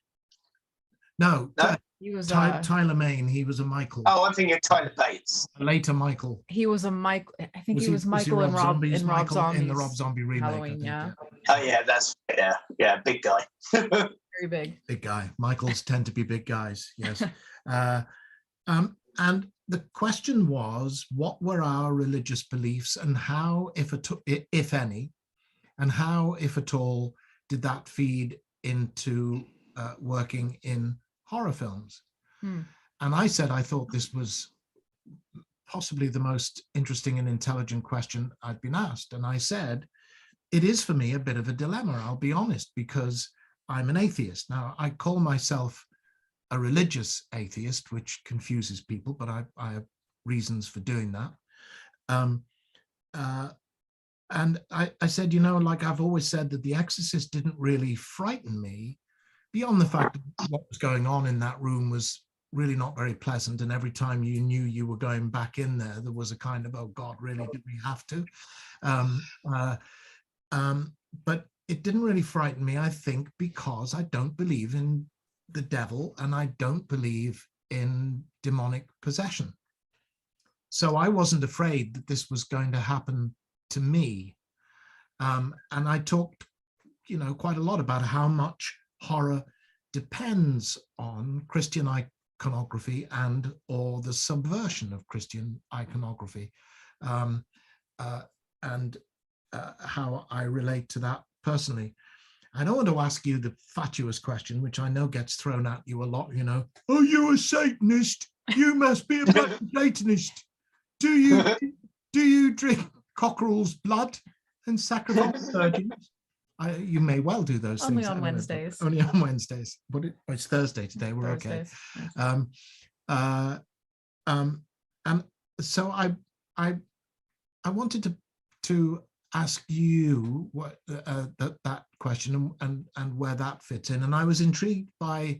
No. He was Tyler Main. He was a Michael. Oh, I'm thinking of Tyler Bates. Later, Michael. He was a Michael. I think he was Michael in Rob Zombie's in the Rob Zombie remake. Halloween, yeah. Oh yeah, that's big guy. Very big. Big guy. Michaels tend to be big guys. Yes. And the question was, what were our religious beliefs, and how, if any, and how, if at all, did that feed into working in horror films? And I said I thought this was possibly the most interesting and intelligent question I'd been asked. And I said, it is for me a bit of a dilemma, I'll be honest, because I'm an atheist. Now, I call myself a religious atheist, which confuses people, but I have reasons for doing that. And I said, like I've always said, that The Exorcist didn't really frighten me, beyond the fact that what was going on in that room was really not very pleasant. And every time you knew you were going back in there, there was a kind of, oh God, really, did we have to? But it didn't really frighten me, I think, because I don't believe in the devil and I don't believe in demonic possession. So I wasn't afraid that this was going to happen to me. And I talked, quite a lot about how much horror depends on Christian iconography and or the subversion of Christian iconography, and how I relate to that personally. I don't want to ask you the fatuous question, which I know gets thrown at you a lot, oh, you're a Satanist, you must be a black Satanist. Do you drink cockerel's blood and sacrifice virgins? You may well do those Only things. On Wednesdays. Only on Wednesdays. But it's Thursday today. We're Thursdays. Okay. And so I wanted to ask you what that question and where that fits in. And I was intrigued by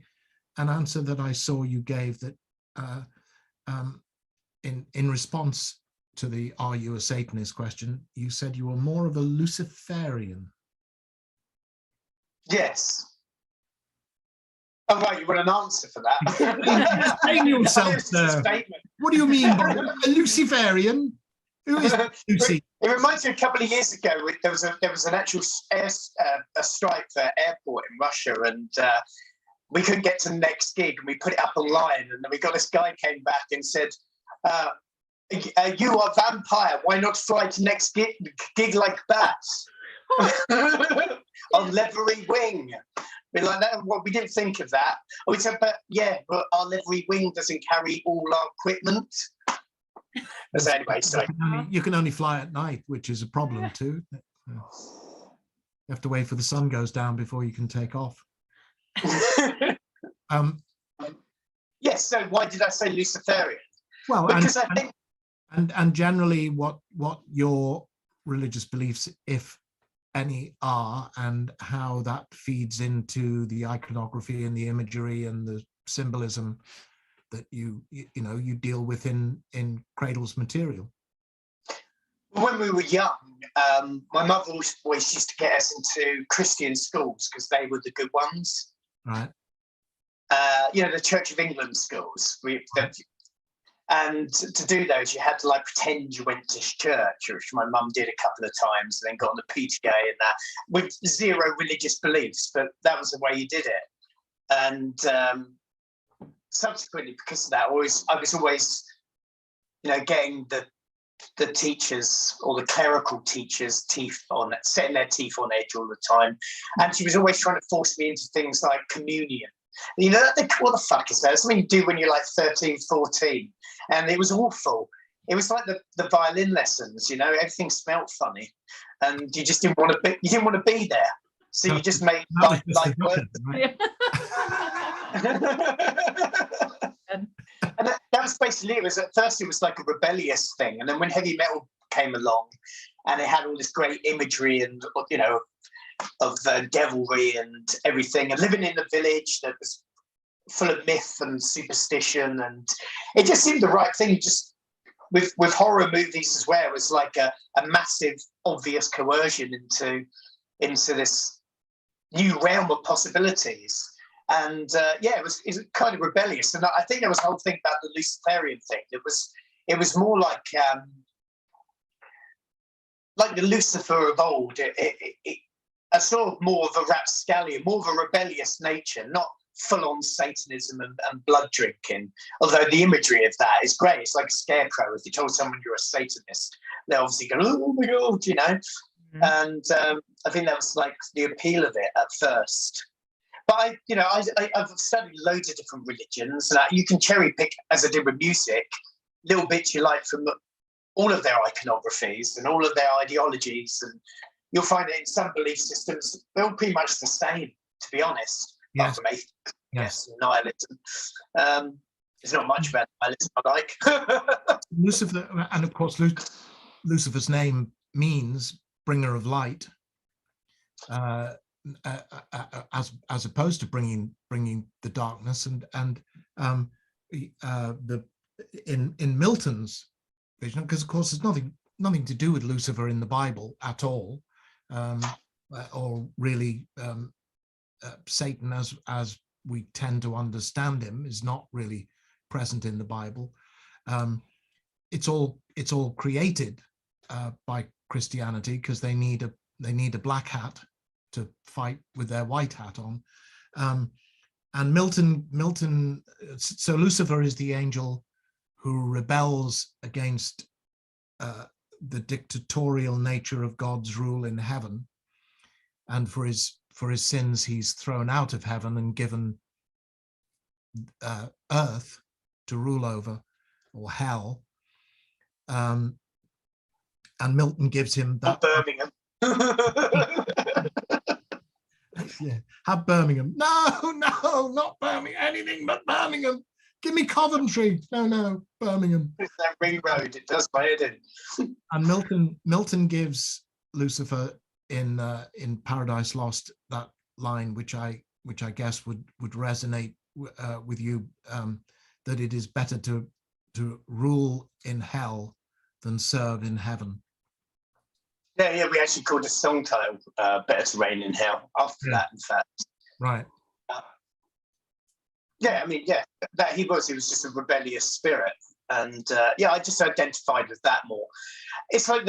an answer that I saw you gave that in response to the "Are you a Satanist?" question, you said you were more of a Luciferian. Yes. Oh, right, you want an answer for that? Explain yourself, sir. What do you mean by a Luciferian? Who is Lucy? It reminds me, a couple of years ago, there was an actual a strike for airport in Russia, and we couldn't get to the next gig, and we put it up online, and then we got this guy came back and said, you are vampire, why not fly to next gig like that? On leathery wing. Be like that. Well, we didn't think of that. We said, but our leathery wing doesn't carry all our equipment. So anyway, so You can only fly at night, which is a problem too. You have to wait for the sun goes down before you can take off. Yes. So why did I say Luciferian? Well, because I think, and generally, what your religious beliefs, if any, are, and how that feeds into the iconography and the imagery and the symbolism that you deal with in Cradle's material. When we were young, my mother always used to get us into Christian schools because they were the good ones. Right. The Church of England schools. And to do those, you had to pretend you went to church, which my mum did a couple of times, and then got on the PTA and that, with zero religious beliefs. But that was the way you did it. And subsequently, because of that, I was always, getting the teachers or the clerical teachers' setting their teeth on edge all the time. And she was always trying to force me into things like communion. What the fuck is that? It's something you do when you're 13, 14. And it was awful. It was like the violin lessons, everything smelled funny. And you just didn't want to be there. So you just made light work. Right? And that was basically it. At first it was like a rebellious thing. And then when heavy metal came along and it had all this great imagery and, of devilry and everything, and living in a village that was full of myth and superstition, and it just seemed the right thing. Just with horror movies as well, it was like a massive, obvious coercion into this new realm of possibilities. And it was kind of rebellious. And I think there was a whole thing about the Luciferian thing. It was more like the Lucifer of old. A sort of more of a rapscallion, more of a rebellious nature, not full-on Satanism and blood drinking. Although the imagery of that is great. It's like a scarecrow. If you told someone you're a Satanist, they're obviously going, "Oh my God," Mm-hmm. And I think that was the appeal of it at first. But I've studied loads of different religions, and you can cherry pick, as I did with music, little bits you like from all of their iconographies and all of their ideologies, and you'll find that in some belief systems, they're all pretty much the same, to be honest. Yes. Apart from atheism, yes, nihilism. There's not much about nihilism I like. Lucifer, and of course, Lucifer's name means bringer of light, as opposed to bringing the darkness. And in Milton's vision, because of course there's nothing to do with Lucifer in the Bible at all. Or really Satan as we tend to understand him is not really present in the Bible. It's all created by Christianity because they need a black hat to fight with their white hat on. And Milton, so Lucifer is the angel who rebels against the dictatorial nature of God's rule in heaven, and for his sins he's thrown out of heaven and given earth to rule over, or hell. And Milton gives him that. Birmingham. Yeah, have Birmingham. No, not Birmingham. Anything but Birmingham. Give me Coventry. No, Birmingham. It's that ring road. It does my head in. And Milton gives Lucifer in Paradise Lost that line, which I guess would resonate with you, that it is better to rule in hell than serve in heaven. Yeah, we actually called the song title "Better to Reign in Hell" after that. In fact, right. That he was just a rebellious spirit, and I just identified with that more. It's like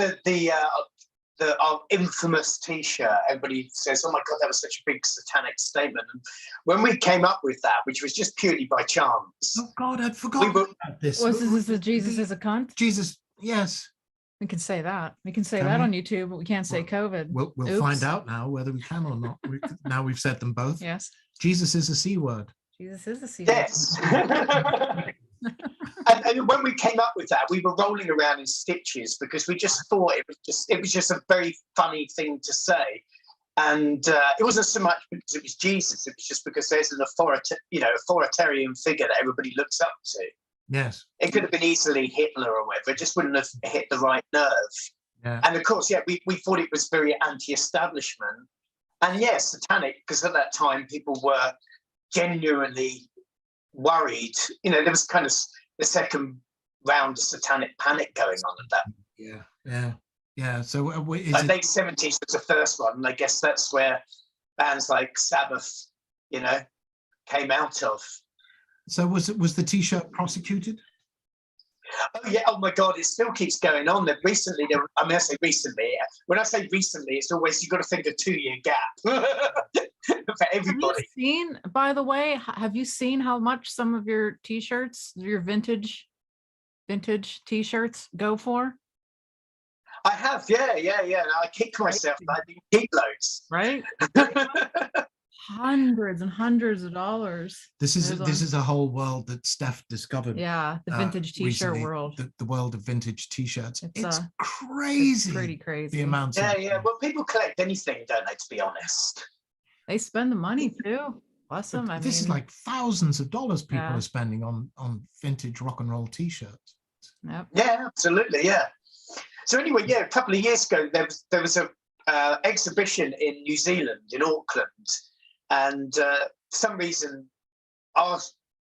our infamous T-shirt. Everybody says, "Oh my God, that was such a big satanic statement." And when we came up with that, which was just purely by chance. Oh God, I'd forgotten about this. Was this a Jesus is a cunt? Jesus, yes. We can say that. We can say Can that we? on YouTube, but we can't say COVID. We'll Oops. find out now whether we can or not. Now we've said them both. Yes. Jesus is a C word. Jesus is a C. Yes. and when we came up with that, we were rolling around in stitches because we just thought it was just a very funny thing to say. And it wasn't so much because it was Jesus, it was just because there's an authoritarian figure that everybody looks up to. Yes. It could have been easily Hitler or whatever. It just wouldn't have hit the right nerve. Yeah. And of course, we thought it was very anti-establishment. And yes, satanic, because at that time people were genuinely worried. There was kind of the second round of satanic panic going on at that. Yeah. So late 70s was the first one. And I guess that's where bands like Sabbath, came out of. So was the T-shirt prosecuted? Oh yeah! Oh my God! It still keeps going on. That recently, I say recently. When I say recently, it's always you've got to think a 2-year gap for everybody. By the way, have you seen how much some of your T-shirts, your vintage T-shirts, go for? I have, yeah. I kick myself. I didn't keep loads, right? Hundreds and hundreds of dollars. This is a whole world that Steph discovered. Yeah, the vintage T-shirt recently, world. The world of vintage T-shirts. It's crazy. It's pretty crazy. The amounts. Yeah. Well, people collect anything, don't they? To be honest, they spend the money too. Bless them. This is like thousands of dollars people are spending on vintage rock and roll T-shirts. Yep. Yeah, absolutely. Yeah. So anyway, a couple of years ago, there was a exhibition in New Zealand, in Auckland. And for some reason, our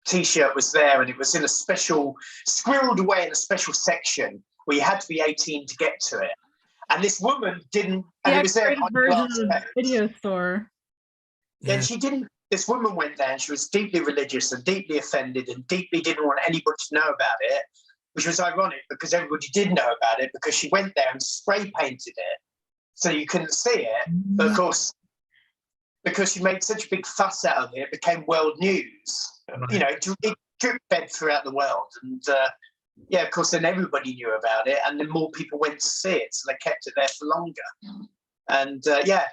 T-shirt was there, and it was in a special, squirreled away in a special section where you had to be 18 to get to it. And this woman didn't, and it was there. Version of the video store. And she didn't. This woman went there, and she was deeply religious and deeply offended, and deeply didn't want anybody to know about it, which was ironic because everybody did know about it because she went there and spray painted it so you couldn't see it. But of course, because she made such a big fuss out of it, it became world news. Right. It drip fed throughout the world. And of course, then everybody knew about it, and then more people went to see it, so they kept it there for longer. And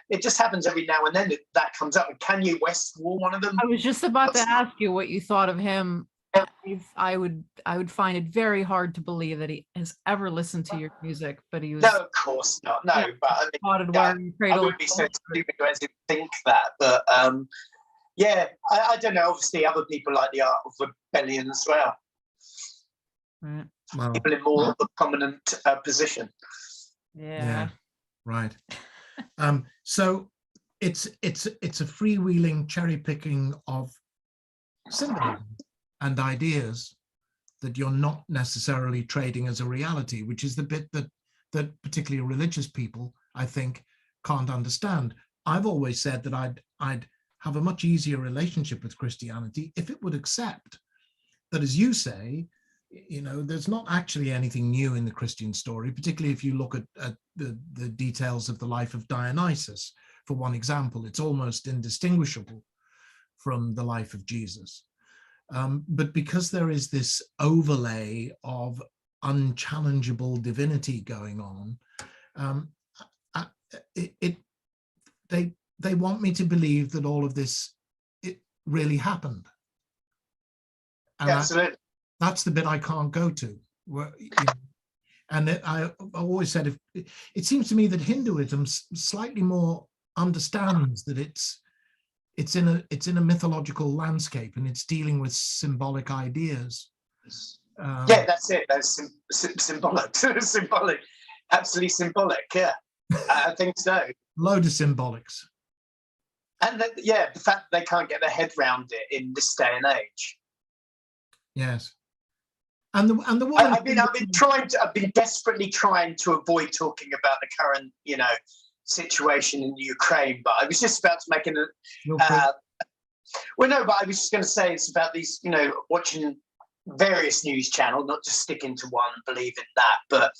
it just happens every now and then that comes up. And Kanye West wore one of them. I was just about to ask you what you thought of him. I would find it very hard to believe that he has ever listened to your music, but he was. No, of course not. No, but I wouldn't be so stupid to think that. But I don't know. Obviously, other people like the art of rebellion as well. Right. Well, people in more of a prominent position. Yeah. Right. So it's a freewheeling cherry picking of symbolism and ideas that you're not necessarily trading as a reality, which is the bit that particularly religious people, I think, can't understand. I've always said that I'd have a much easier relationship with Christianity if it would accept that, as you say, there's not actually anything new in the Christian story, particularly if you look at the details of the life of Dionysus. For one example, it's almost indistinguishable from the life of Jesus. But because there is this overlay of unchallengeable divinity going on, they want me to believe that all of this really happened. And absolutely. That's the bit I can't go to. And I always said, it seems to me that Hinduism slightly more understands that it's in a mythological landscape and it's dealing with symbolic ideas. That's it. That's symbolic. Symbolic. Absolutely symbolic. Yeah, I think so. Load of symbolics. And the fact that they can't get their head around it in this day and age. Yes. And the I've been desperately trying to avoid talking about the current, situation in Ukraine, but I was just about to make but I was just going to say it's about these, watching various news channels, not just sticking to one and believe in that, but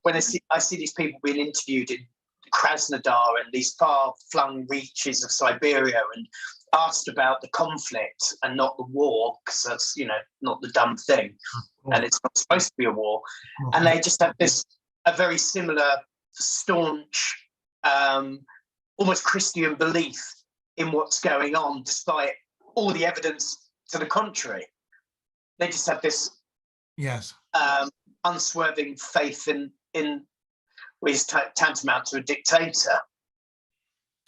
when I see these people being interviewed in Krasnodar and these far-flung reaches of Siberia and asked about the conflict and not the war, because that's, not the dumb thing, and it's not supposed to be a war, and they just have this a very similar staunch, almost Christian belief in what's going on, despite all the evidence to the contrary. They just have this unswerving faith in which is tantamount to a dictator.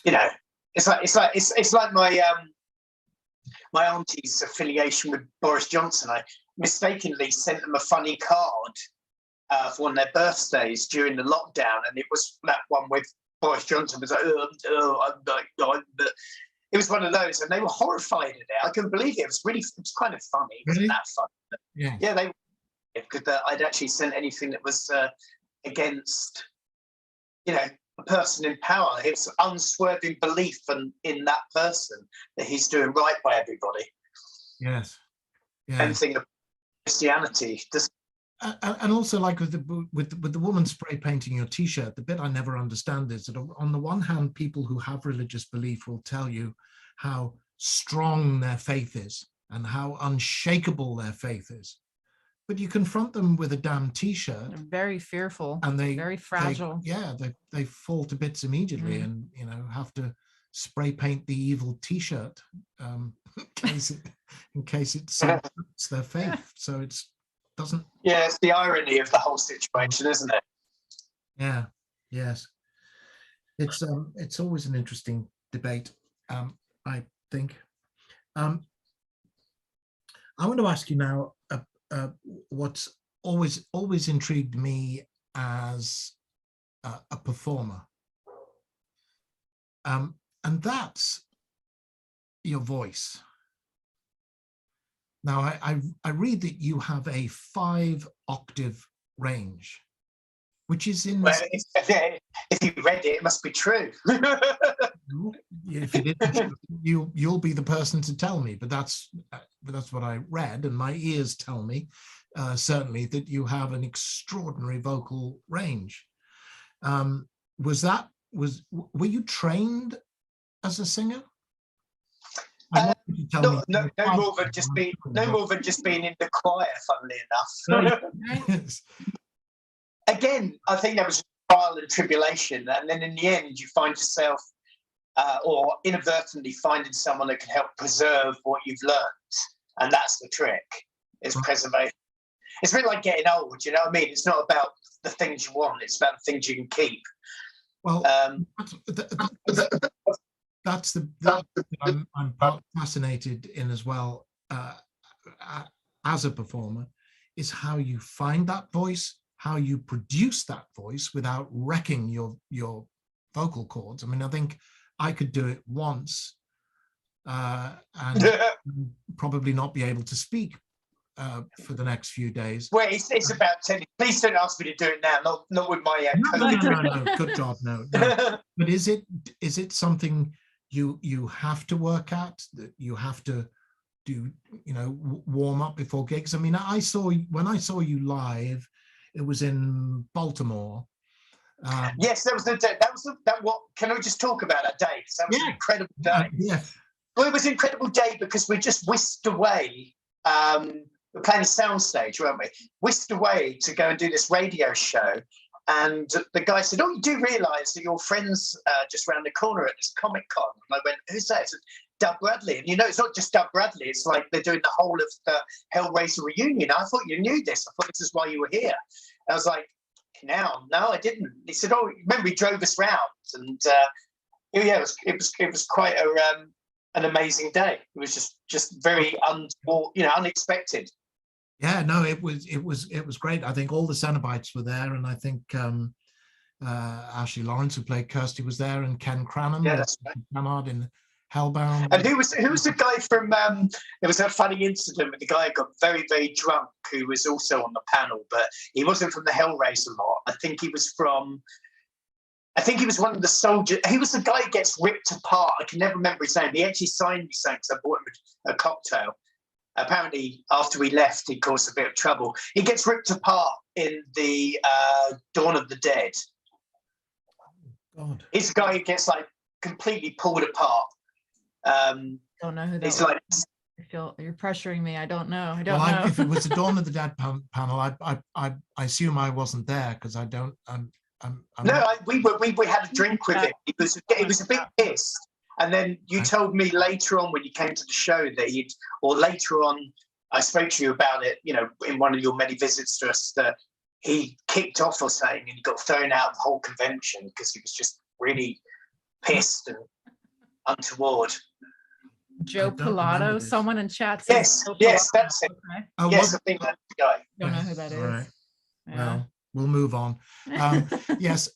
You know, it's like my auntie's affiliation with Boris Johnson. I mistakenly sent them a funny card for one of their birthdays during the lockdown, and it was that one with Boris Johnson was like, it was one of those, and they were horrified at it. I couldn't believe it. It was kind of funny. It wasn't that funny. But yeah, they because I'd actually sent anything that was against, you know, a person in power. It's unswerving belief in that person that he's doing right by everybody. Yes. Yeah. Anything of Christianity. And also, like with the woman spray painting your T-shirt, the bit I never understand is that on the one hand, people who have religious belief will tell you how strong their faith is and how unshakable their faith is, but you confront them with a damn T-shirt, they're very fearful, and very fragile. They fall to bits immediately, and have to spray paint the evil T-shirt in case it supports their faith. So it's it's the irony of the whole situation, isn't it? Yeah. Yes. It's always an interesting debate, I think. I want to ask you now what's always intrigued me as a performer, and that's your voice. Now, I read that you have a 5-octave range, which is in. Well, if you read it, it must be true. If it isn't, you'll be the person to tell me. But that's what I read, and my ears tell me certainly that you have an extraordinary vocal range. Were you trained as a singer? No more than just being in the choir, funnily enough. Yes. Again, I think there was trial and tribulation, and then in the end you find yourself or inadvertently finding someone that can help preserve what you've learned, and that's the trick. It's preservation. It's a bit like getting old, you know what I mean? It's not about the things you want, it's about the things you can keep. Well, that's the I'm fascinated in as well, as a performer, is how you find that voice, how you produce that voice without wrecking your vocal cords. I mean, I think I could do it once and probably not be able to speak for the next few days. Well, it's about telling. Please don't ask me to do it now. Not with my no. Good God, no. But is it something you have to work at, that you have to do, warm up before gigs? I mean, when I saw you live, it was in Baltimore. Yes, that was the day. What can I just talk about that day? That was an incredible day. Yes. Well, it was an incredible day because we just whisked away. We're playing a soundstage, weren't we? Whisked away to go and do this radio show. And the guy said, "Oh, you do realise that your friend's just around the corner at this Comic Con?" And I went, "Who's that?" He said, "Doug Bradley." And it's not just Doug Bradley. It's like they're doing the whole of the Hellraiser reunion. I thought you knew this. I thought this is why you were here. And I was like, "No, I didn't." He said, "Oh, remember he drove us round?" And it was quite an amazing day. It was just very unexpected. Yeah, no, it was great. I think all the Cenobites were there, and I think Ashley Lawrence, who played Kirsty, was there, and Ken Cranham, that's right, in Hellbound. And who was the guy from? There was a funny incident with the guy who got very, very drunk, who was also on the panel, but he wasn't from the Hellraiser lot. I think he was one of the soldiers. He was the guy who gets ripped apart. I can never remember his name. He actually signed me something because I bought him a cocktail. Apparently, after we left, he caused a bit of trouble. He gets ripped apart in the Dawn of the Dead. God. He's the guy who gets completely pulled apart. Don't know who that He's was. I feel you're pressuring me. I don't know. If it was the Dawn of the Dead panel, I assume I wasn't there because I don't. We had a drink with him. He was a bit pissed, and then you told me later on when you came to the show that later on I spoke to you about it. You know, in one of your many visits to us, that he kicked off or something and he got thrown out of the whole convention because he was just really pissed and untoward. Joe Pilato, someone in chat says yes, that's it. Okay. Yes, I think that's the guy. Don't know who that is. Right. Yeah. Well, we'll move on. Yes,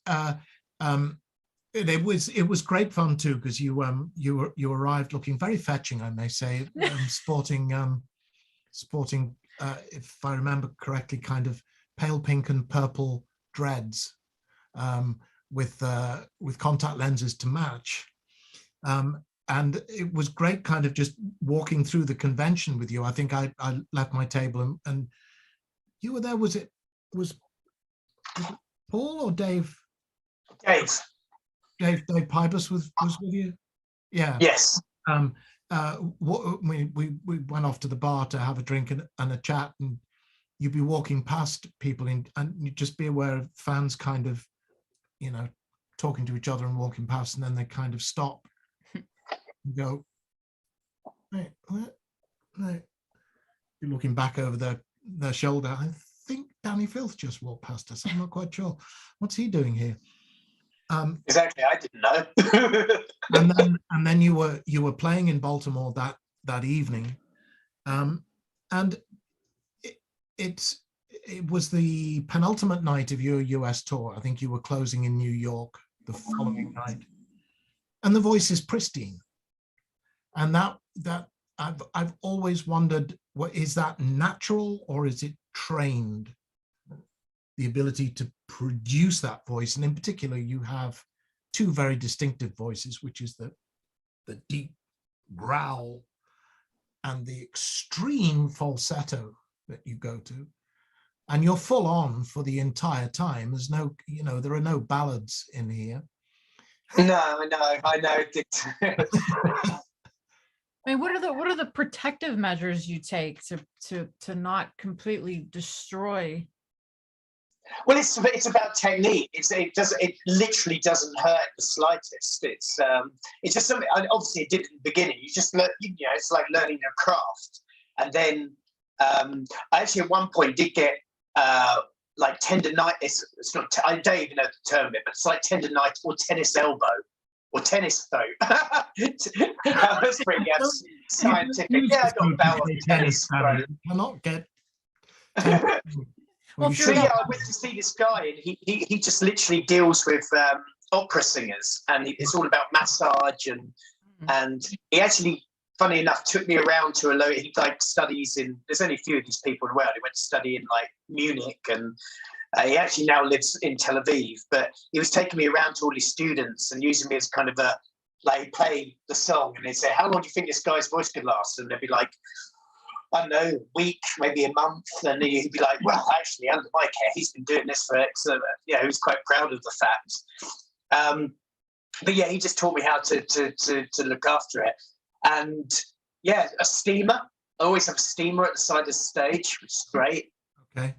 it was great fun too because you arrived looking very fetching, I may say, sporting if I remember correctly, kind of pale pink and purple dreads with contact lenses to match. And it was great kind of just walking through the convention with you. I think I left my table and you were there. Was it Paul or Dave? Dave Pybus was with you? Yeah. Yes. We went off to the bar to have a drink and a chat, and you'd be walking past people and you'd just be aware of fans kind of, you know, talking to each other and walking past, and then they kind of stop and go, "Hey, what? Hey." You're looking back over their shoulder. I think Dani Filth just walked past us. I'm not quite sure. What's he doing here? Exactly, I didn't know. and then you were playing in Baltimore that evening, and it was the penultimate night of your US tour. I think you were closing in New York the following night, and the voice is pristine. And that I've always wondered, what is that natural or is it trained? The ability to produce that voice, and in particular, you have two very distinctive voices, which is the deep growl and the extreme falsetto that you go to, and you're full on for the entire time. There's no, you know, there are no ballads in here. No, I know. I mean, what are the protective measures you take to not completely destroy? Well, it's about technique. It literally doesn't hurt the slightest. It's just something. Obviously, it did in the beginning. You just learn. You know, it's like learning a craft. And then I actually at one point did get like tendonitis. It's not. I don't even know the term it, but it's like tendonitis or tennis elbow or tennis throat. That's pretty scientific. Yeah, I got bowel tennis throat. Cannot get. Well, so yeah, I went to see this guy, and he just literally deals with opera singers, and it's all about massage, and he actually, funny enough, took me around to he like studies in. There's only a few of these people in the world. He went to study in like Munich, and he actually now lives in Tel Aviv. But he was taking me around to all his students and using me as kind of a like play the song, and they'd say, "How long do you think this guy's voice could last?" And they'd be like, I don't know, a week, maybe a month, and he'd be like, "Well, actually, under my care, he's been doing this for X." Yeah, he was quite proud of the fact. But yeah, he just taught me how to look after it. And yeah, a steamer. I always have a steamer at the side of the stage, which is great. Okay.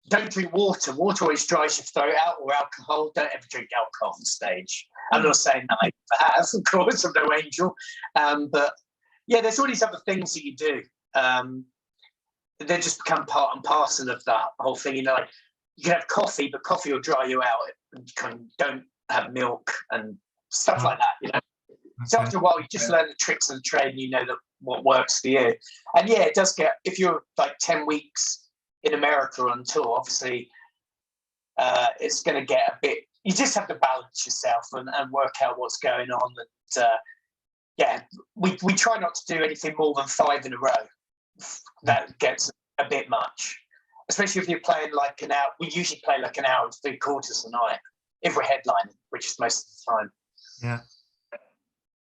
Don't drink water. Water always dries your throat out, or alcohol. Don't ever drink alcohol on stage. I'm not saying that I have, of course, I'm no angel, but. Yeah, there's all these other things that you do. They just become part and parcel of that whole thing. You know, like you can have coffee, but coffee will dry you out. And you kind of don't have milk and stuff like that. You know, so after a while, you just learn the tricks of the trade, and you know what works for you. And yeah, it does get. If you're like 10 weeks in America on tour, obviously, it's going to get a bit. You just have to balance yourself and work out what's going on. And yeah, we try not to do anything more than 5 in a row. That gets a bit much, especially if you're playing like an hour. We usually play like an hour and 3/4 a night if we're headlining, which is most of the time. Yeah.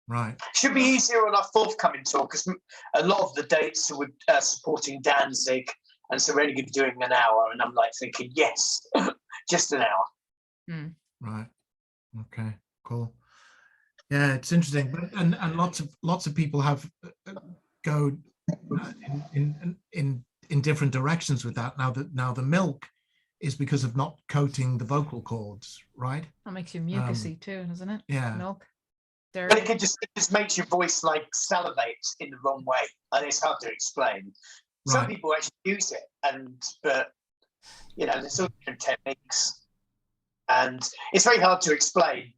Right. Should be easier on our forthcoming tour because a lot of the dates are supporting Danzig, and so we're only going to be doing an hour. And I'm like thinking, yes, just an hour. Right. Okay. Cool. Yeah, it's interesting, and lots of people have go in different directions with that. Now the milk is because of not coating the vocal cords, right? That makes you mucusy too, doesn't it? Yeah. Milk. Dairy. But it just makes your voice like salivate in the wrong way, and it's hard to explain. Some Right. people actually use it, but there's all different techniques, and it's very hard to explain.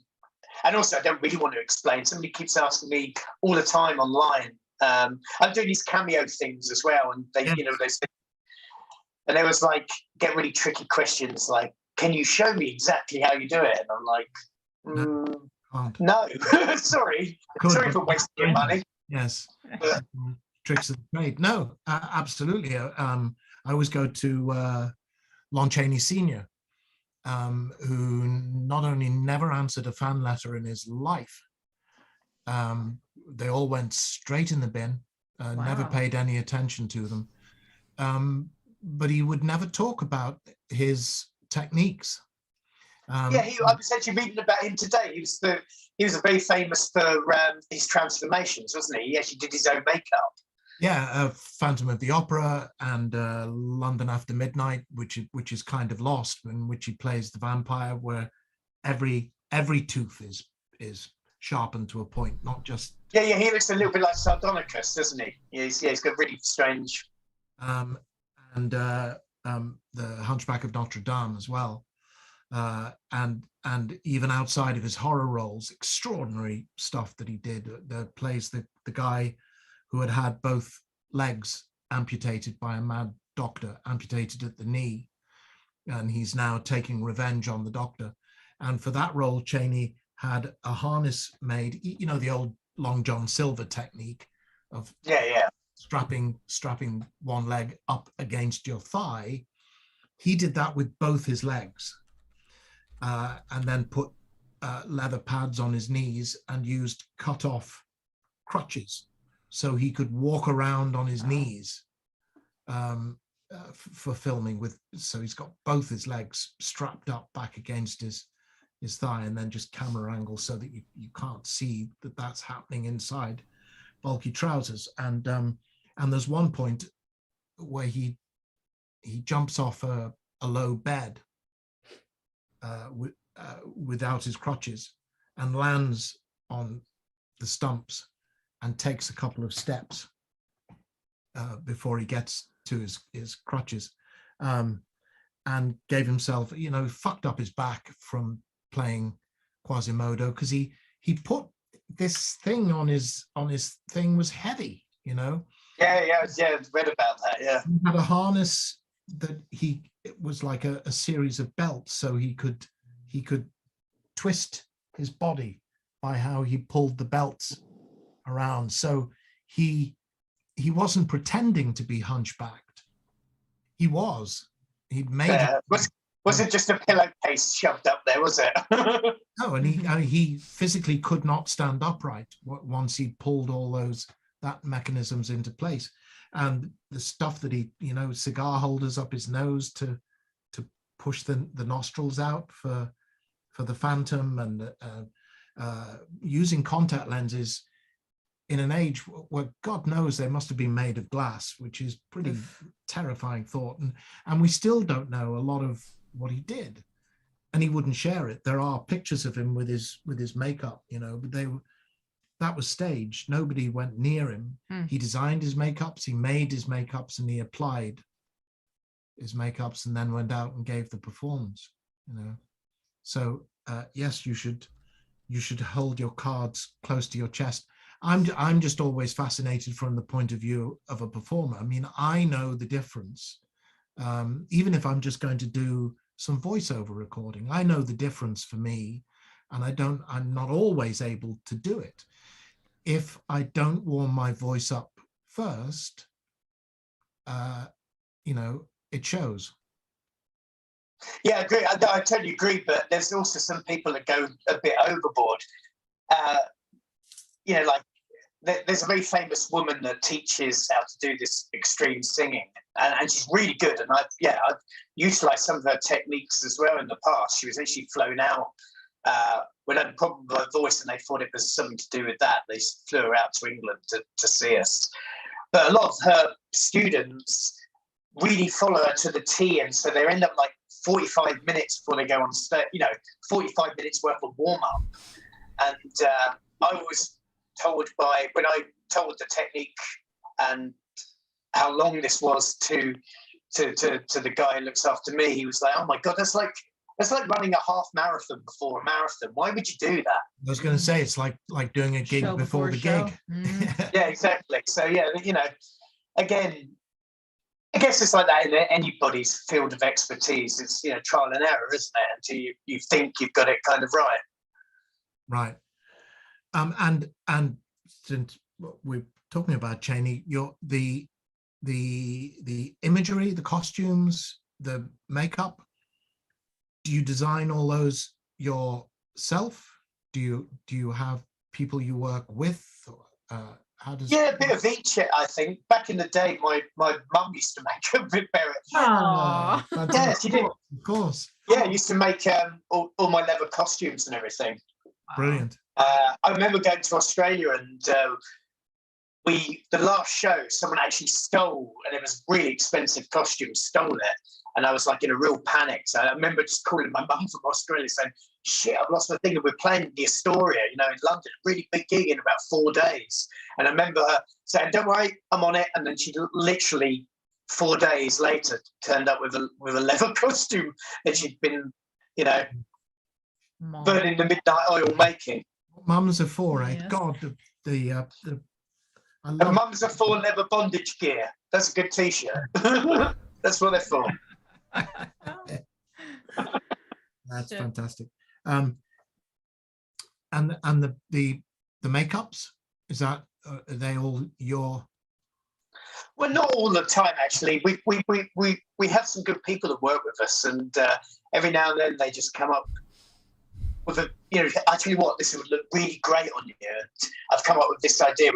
And also, I don't really want to explain. Somebody keeps asking me all the time online. I'm doing these cameo things as well, and they say, and they was like, get really tricky questions like, "Can you show me exactly how you do it?" And I'm like, no, sorry for wasting your money. Yes, tricks of the trade. No, absolutely. I always go to Lon Chaney Sr., who not only never answered a fan letter in his life, they all went straight in the bin, never paid any attention to them, but he would never talk about his techniques. I was actually reading about him today. He was very famous for his transformations, wasn't he? He actually did his own makeup. Yeah, Phantom of the Opera and London After Midnight, which is kind of lost, in which he plays the vampire, where every tooth is sharpened to a point, not just. Yeah, he looks a little bit like Sardonicus, doesn't he? He's got really strange. And the Hunchback of Notre Dame as well. And even outside of his horror roles, extraordinary stuff that he did. Plays the guy who had both legs amputated by a mad doctor, amputated at the knee, and he's now taking revenge on the doctor. And for that role, Chaney had a harness made, the old Long John Silver technique of strapping one leg up against your thigh. He did that with both his legs. And then put leather pads on his knees and used cut off crutches so he could walk around on his knees for filming so he's got both his legs strapped up back against his thigh, and then just camera angle so that you can't see that's happening inside bulky trousers. And there's one point where he jumps off a low bed without his crutches and lands on the stumps and takes a couple of steps before he gets to his crutches, and gave himself, fucked up his back from playing Quasimodo, because he put this thing on his thing was heavy, Yeah, I've read about that. Yeah, he had a harness that it was like a series of belts, so he could twist his body by how he pulled the belts around. So he wasn't pretending to be hunchbacked. He'd made it. Was it just a pillowcase shoved up there, was it? No, and he physically could not stand upright once he pulled all that mechanisms into place. And the stuff that he, cigar holders up his nose to push the nostrils out for the Phantom, and using contact lenses in an age where God knows they must have been made of glass, which is pretty terrifying thought. And we still don't know a lot of what he did, and he wouldn't share it. There are pictures of him with his makeup, but that was staged. Nobody went near him. He designed his makeups, he made his makeups, and he applied his makeups, and then went out and gave the performance. So yes, you should hold your cards close to your chest. I'm just always fascinated from the point of view of a performer. I mean, I know the difference. Even if I'm just going to do some voiceover recording, I know the difference for me, and I'm not always able to do it if I don't warm my voice up first. It shows. Yeah, I agree. I totally agree. But there's also some people that go a bit overboard. Like there's a very famous woman that teaches how to do this extreme singing, and she's really good. And I've utilised some of her techniques as well in the past. She was actually flown out when I had a problem with her voice, and they thought it was something to do with that. They flew her out to England to see us. but a lot of her students really follow her to the T, and so they end up like 45 minutes before they go on stage, 45 minutes worth of warm-up. And I was told when I told the technique and how long this was to the guy who looks after me, he was like, "Oh my God, that's like running a half marathon before a marathon. Why would you do that?" I was going to say, it's like doing a gig Show before the show. gig. Yeah, exactly. So yeah, again, I guess it's like that in anybody's field of expertise. It's trial and error, isn't it? Until you think you've got it kind of right. Right. And since we're talking about Chaney, the imagery, the costumes, the makeup, do you design all those yourself? Do you have people you work with? How does? Yeah, a bit of each. I think back in the day, my mum used to make a bit better. Oh, Yeah, she did. Of course. Yeah, I used to make all my leather costumes and everything. Brilliant. I remember going to Australia, and the last show, someone actually stole, and it was a really expensive costume, stole it. And I was like in a real panic. So I remember just calling my mum from Australia saying, "Shit, I've lost my thing." And we're playing in the Astoria, in London, a really big gig in about 4 days. And I remember her saying, "Don't worry, I'm on it." And then she literally 4 days later turned up with a leather costume that she'd been, burning the midnight oil making. Mums are for, eh? Yes. God, I And love mums are for leather bondage gear. That's a good T-shirt. That's what they're for. That's Yeah. fantastic. And the makeups, is that are they all your? Well, not all the time, actually. We have some good people that work with us, and every now and then they just come up with I tell you what, this would look really great on you. And I've come up with this idea.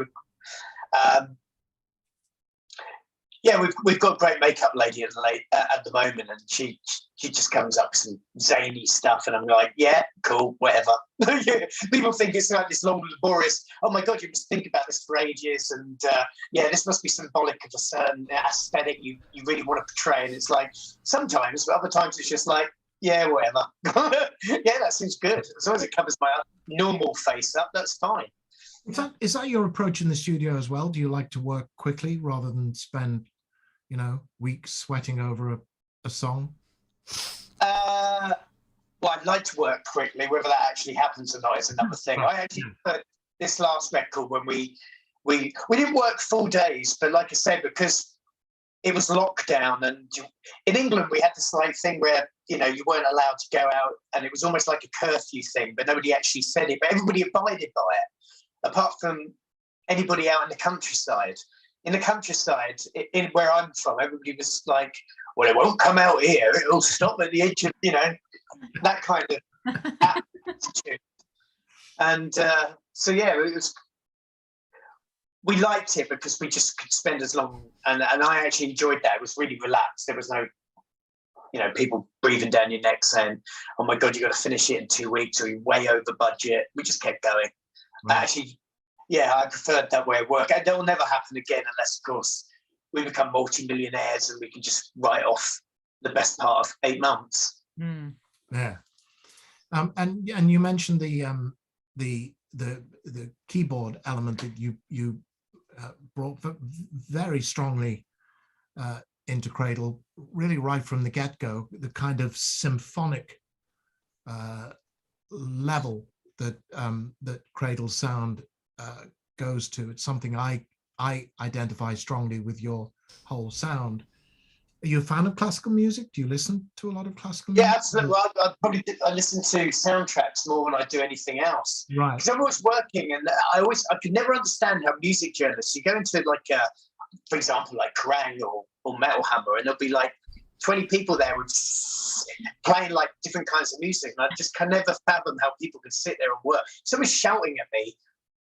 We've got a great makeup lady at the moment, and she just comes up with some zany stuff, and I'm like, yeah, cool, whatever. People think it's like this long, laborious. Oh my God, you must think about this for ages, and this must be symbolic of a certain aesthetic you really want to portray. And it's like sometimes, but other times it's just like, yeah, whatever. Yeah, that seems good. As long as it covers my normal face up, that's fine. Is that your approach in the studio as well? Do you like to work quickly rather than spend, weeks sweating over a song? Well, I'd like to work quickly. Whether that actually happens or not is another thing. Right. I actually put this last record when we didn't work full days, but like I said, because it was lockdown, and in England we had this like thing where you weren't allowed to go out, and it was almost like a curfew thing, but nobody actually said it, but everybody abided by it, apart from anybody out in the countryside. In the countryside, in where I'm from, everybody was like, "Well, it won't come out here; it'll stop at the edge of," that kind of attitude. And so yeah, it was. We liked it because we just could spend as long, and I actually enjoyed that. It was really relaxed. There was no, people breathing down your neck saying, "Oh my God, you got to finish it in 2 weeks, or you're way over budget." We just kept going. Right. Actually, yeah, I preferred that way of work. And that will never happen again unless, of course, we become multi-millionaires and we can just write off the best part of 8 months. Mm. Yeah. And you mentioned the keyboard element that you brought very strongly into Cradle, really right from the get-go, the kind of symphonic level that Cradle sound goes to. It's something I identify strongly with your whole sound. Are you a fan of classical music? Do you listen to a lot of classical music? Yeah, absolutely. Well, I listen to soundtracks more than I do anything else. Right. Because I'm always working, and I could never understand how music journalists, you go into like, for example, like Kerrang or Metal Hammer, and there'll be like 20 people there with playing like different kinds of music, and I just can never fathom how people can sit there and work. Someone's shouting at me,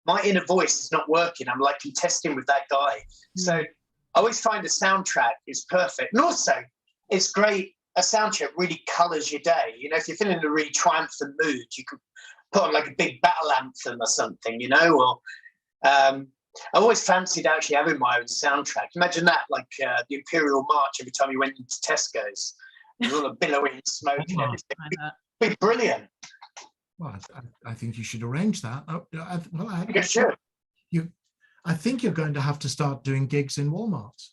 my inner voice is not working. I'm like contesting with that guy. So I always find a soundtrack is perfect. And also, it's great. A soundtrack really colours your day. If you're feeling a really triumphant mood, you could put on like a big battle anthem or something, or I always fancied actually having my own soundtrack. Imagine that, like the Imperial March every time you went into Tesco's. There's all the billowing smoke and everything. It'd be brilliant. Well, I think you should arrange that. You should. I think you're going to have to start doing gigs in Walmarts.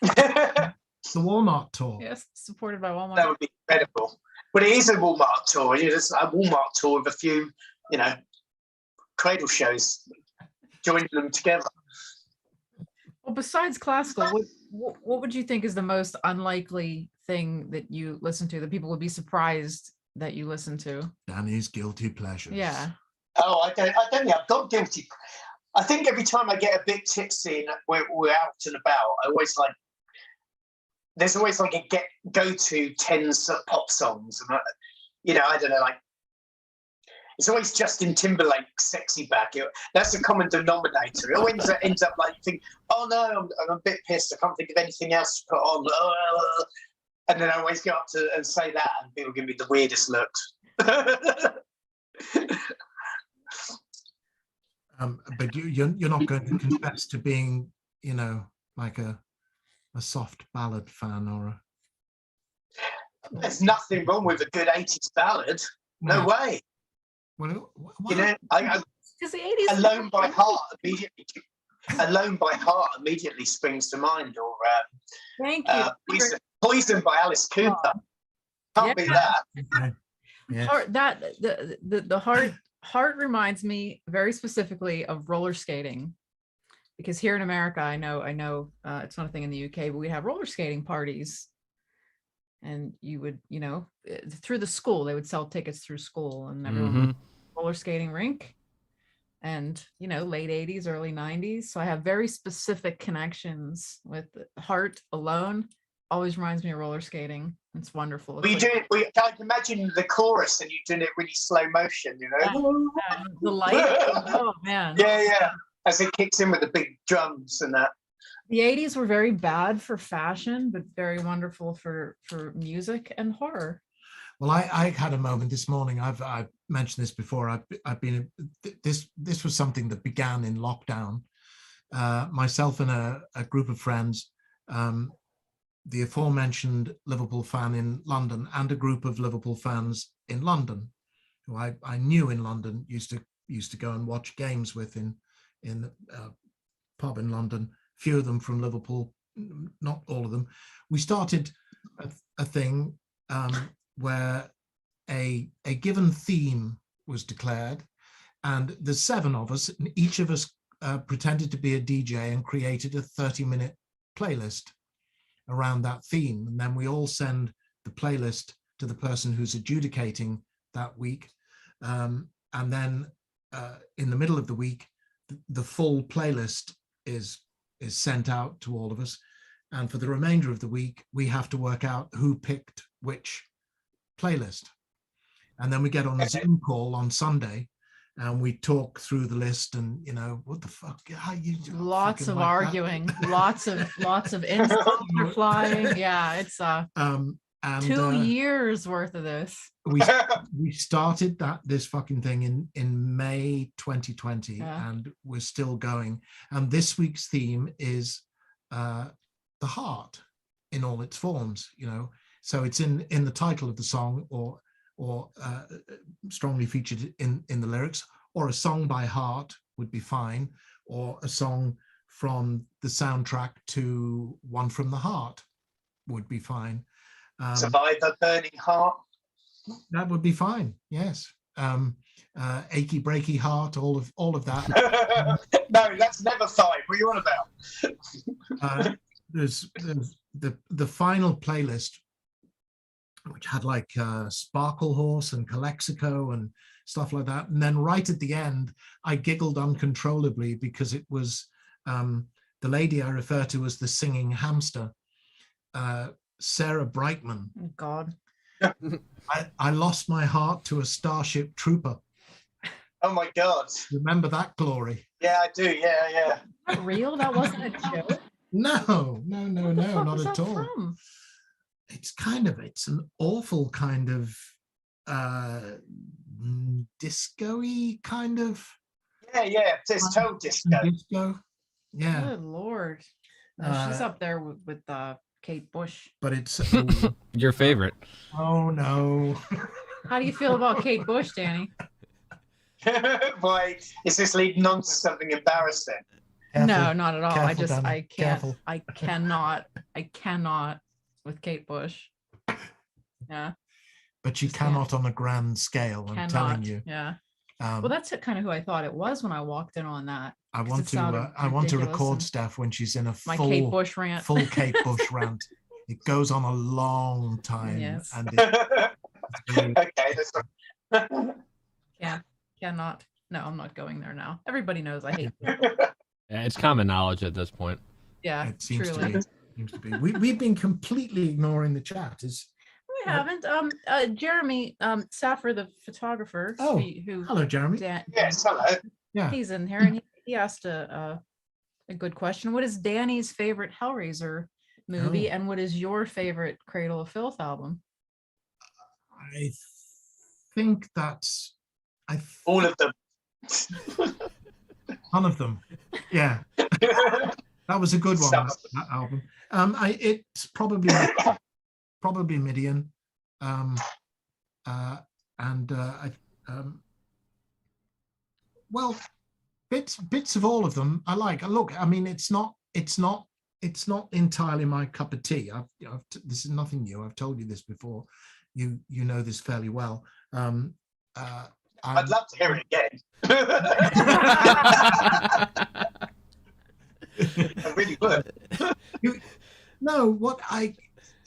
The Walmart tour. Yes, supported by Walmart. That would be incredible. But it is a Walmart tour. It's a Walmart tour with a few, Cradle shows, joining them together. Well, besides classical, what would you think is the most unlikely thing that you listen to that people would be surprised that you listen to? Dani's guilty pleasures. Yeah. Oh, I don't think I've got guilty. I think every time I get a bit tipsy and we're out and about, there's always like a go-to 10 pop songs. And I don't know, like, it's always Justin Timberlake, Sexy Back. That's a common denominator. It always ends up like you think, oh no, I'm a bit pissed. I can't think of anything else to put on. And then I always go up to and say that, and people give me the weirdest looks. But you're not going to confess to being, like a soft ballad fan or a... There's nothing wrong with a good 80s ballad. No way. Well, Because the 80s. Alone by Heart immediately springs to mind, or Thank you. Poison by Alice Cooper. Can't be that. Okay. Yes. The heart reminds me very specifically of roller skating, because here in America, I know it's not a thing in the UK, but we have roller skating parties, and you would, through the school, they would sell tickets through school, and everyone would roller skating rink, and late 80s, early 90s. So I have very specific connections with Heart alone. Always reminds me of roller skating. It's wonderful. I can imagine the chorus and you doing it really slow motion, the light. Oh man. Yeah. As it kicks in with the big drums and that. The 80s were very bad for fashion, but very wonderful for music and horror. Well, I had a moment this morning. I've mentioned this before. I've been this was something that began in lockdown. Myself and a group of friends, the aforementioned Liverpool fan in London, and a group of Liverpool fans in London, who I knew in London, used to go and watch games with in a pub in London. Few of them from Liverpool, not all of them. We started a thing where a given theme was declared, and there's 7 of us, and each of us pretended to be a DJ and created a 30-minute playlist around that theme. And then we all send the playlist to the person who's adjudicating that week. And then in the middle of the week, the full playlist is sent out to all of us. And for the remainder of the week, we have to work out who picked which playlist. And then we get on a Zoom call on Sunday and we talk through the list, and what the fuck, how you lots of arguing, lots of insults are flying. Yeah, it's and 2 years worth of this. We started this fucking thing in May 2020, and we're still going. And this week's theme is the heart in all its forms. So it's in the title of the song, or strongly featured in the lyrics, or a song by heart would be fine, or a song from the soundtrack to One from the Heart would be fine. Survivor, Burning Heart. That would be fine. Yes. Achy breaky heart, all of that. No, that's never fine. What are you on about? There's the final playlist, which had like Sparkle Horse and Calexico and stuff like that. And then right at the end, I giggled uncontrollably because it was the lady I refer to as the singing hamster, Sarah Brightman. Oh, God. I lost my heart to a Starship Trooper. Oh my God. Remember that glory? Yeah, I do. Yeah. Is that real? That wasn't a joke? No, not at all. From? It's an awful kind of disco-y kind of. yeah. It's total disco. Disco. Yeah. Good Lord. No, she's up there with Kate Bush. But it's Your favorite. oh no. How do you feel about Kate Bush, Danny? Boy, is this leading on to something embarrassing? Careful. No, not at all. Careful, Danny. I can't. Careful. I cannot with Kate Bush. Yeah. But you Just can't. cannot on a grand scale. I'm telling you. Yeah. Um, Well, that's kind of who I thought it was when I walked in on that. I 'cause want it to. sounded I want to ridiculous record and Steph when she's in a my Kate Bush rant. full Kate Bush rant. It goes on a long time, Yes. and Okay, that's Cannot. No, I'm not going there now. Everybody knows I hate. Yeah, it's common knowledge at this point. Yeah, it seems truly. to be. Seems to be. We've been completely ignoring the chat. We haven't. Jeremy Saffer, the photographer. Oh, who hello, Jeremy. yes, hello. Yeah. He's in here, and he asked a good question. What is Danny's favorite Hellraiser movie, and what is your favorite Cradle of Filth album? I think that's. All of them. None of them. Yeah. That was a good one. That album. It's probably Midian. Well, bits of all of them I like. Look, I mean, it's not entirely my cup of tea. This is nothing new. I've told you this before. You know this fairly well. I'd love to hear it again. I really would.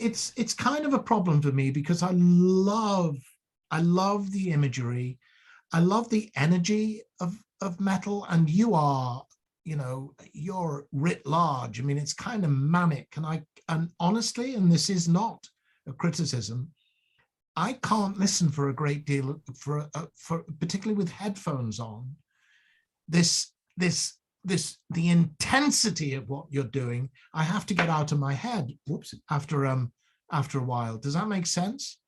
It's kind of a problem for me because I love the imagery, I love the energy of metal, and you're writ large. I mean, it's kind of manic, and honestly, and this is not a criticism, I can't listen for a great deal for particularly with headphones on. The intensity of what you're doing, I have to get out of my head. Whoops! After a while, does that make sense?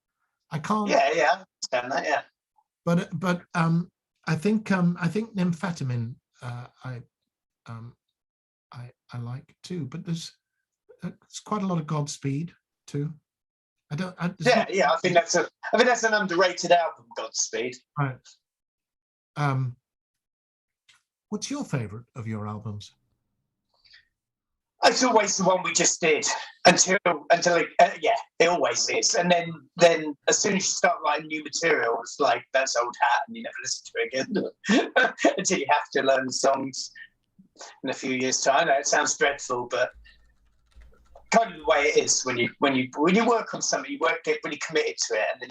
I can't. Yeah, I understand that. Yeah. But I think nymphetamine I like too. But there's quite a lot of Godspeed too. I think that's an underrated album, Godspeed. Right. What's your favorite of your albums? It's always the one we just did until it always is. And then as soon as you start writing new material, it's like that's old hat, and you never listen to it again until you have to learn the songs in a few years' time. I know it sounds dreadful, but kind of the way it is when you work on something, you get really committed to it, and then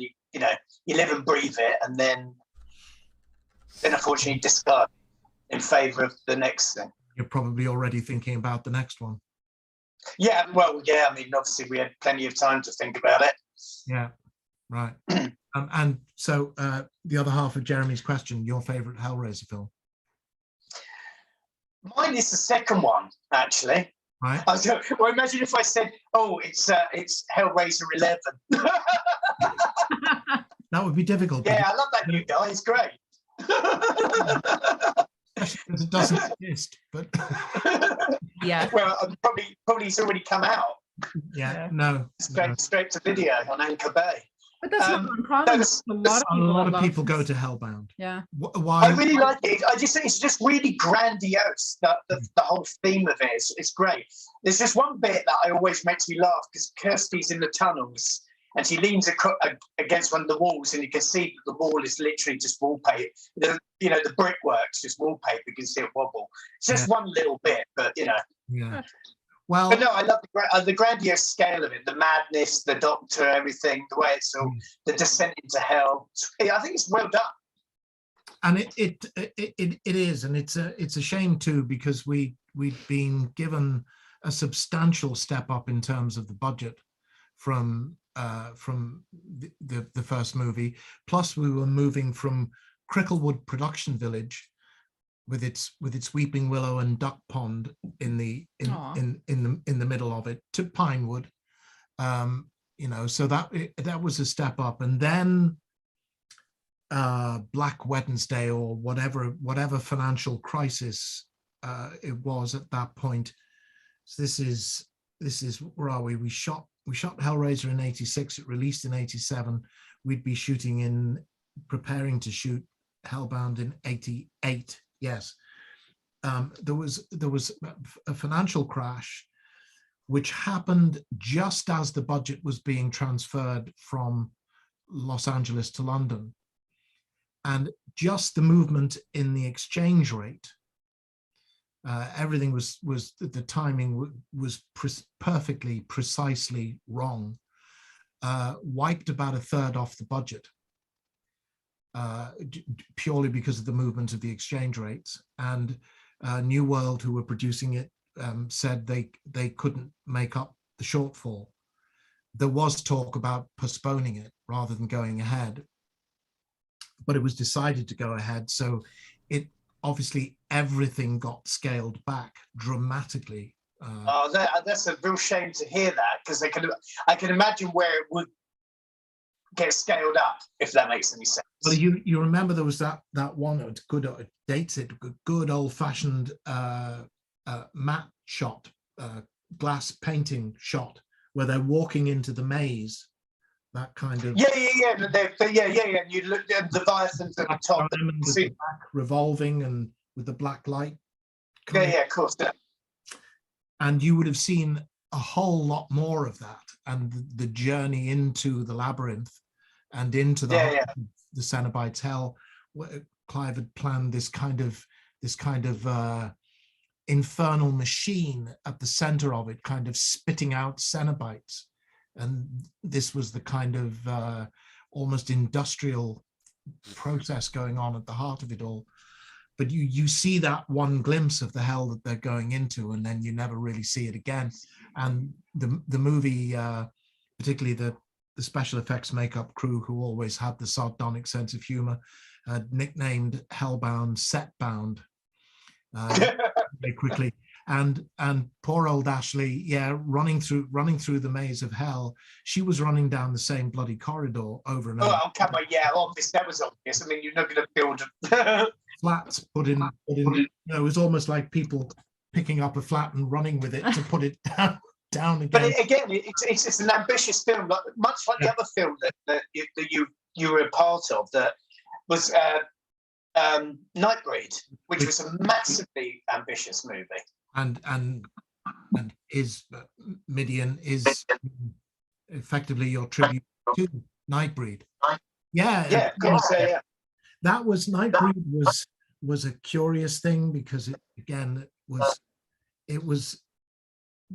you live and breathe it, and then unfortunately discard in favour of the next thing. You're probably already thinking about the next one. Yeah, well, yeah. I mean, obviously, we had plenty of time to think about it. Yeah, right. And so the other half of Jeremy's question: your favourite Hellraiser film? Mine is the second one, actually. Right. Well, imagine if I said, "Oh, it's Hellraiser 11." That would be difficult. Yeah, I love that new guy. He's great. Because it doesn't exist, but Yeah. Well, probably he's already come out. Yeah. No. Straight to video on Anchor Bay. But that's not uncommon. A lot of people go to Hellbound. Yeah. Why? I really like it. I just think it's just really grandiose. The whole theme of it is great. There's just one bit that always makes me laugh because Kirsty's in the tunnels and she leans against one of the walls, and you can see that the wall is literally just wallpaper. The brickwork's just wallpaper. You can see it wobble. It's just one little bit, but Yeah. Well, but no, I love the grandiose scale of it, the madness, the Doctor, everything, the way it's all, the descent into hell. I think it's well done. And it is, and it's a shame too, because we've been given a substantial step up in terms of the budget from the first movie. Plus, we were moving from Cricklewood Production Village with its weeping willow and duck pond in the middle of it to Pinewood. So that was a step up, and then Black Wednesday or whatever financial crisis it was at that point. So this is where are we? We shot Hellraiser in '86. It released in '87. We'd be preparing to shoot Hellbound in '88. Yes, there was a financial crash, which happened just as the budget was being transferred from Los Angeles to London, and just the movement in the exchange rate. Everything was the timing was perfectly precisely wrong. Wiped about a third off the budget, purely because of the movement of the exchange rates. And New World, who were producing it, said they couldn't make up the shortfall. There was talk about postponing it rather than going ahead, but it was decided to go ahead. So it obviously everything got scaled back dramatically. That's a real shame to hear that, because I can imagine where it would get scaled up, if that makes any sense. Well, you remember there was that one good old-fashioned matte shot, glass painting shot, where they're walking into the maze. That kind of yeah. You look at the Leviathans at the top, with the back revolving and with the black light. Yeah, of course. Yeah. And you would have seen a whole lot more of that, and the journey into the labyrinth and into the Cenobites' hell. Clive had planned this kind of infernal machine at the center of it, kind of spitting out Cenobites. And this was the kind of almost industrial process going on at the heart of it all. But you see that one glimpse of the hell that they're going into, and then you never really see it again. And the movie, particularly the special effects makeup crew, who always had the sardonic sense of humor, nicknamed Hellbound Setbound very quickly. And poor old Ashley, running through the maze of hell. She was running down the same bloody corridor over and over. Oh, come on, yeah, obvious. That was obvious. I mean, you're not going to build flats put in. It was almost like people picking up a flat and running with it to put it down again. But it's an ambitious film, much like the other film that you were a part of, that was Nightbreed, which was a massively ambitious movie. And is Midian is effectively your tribute to Nightbreed. Yeah, of course, yeah. That was Nightbreed was a curious thing, because it was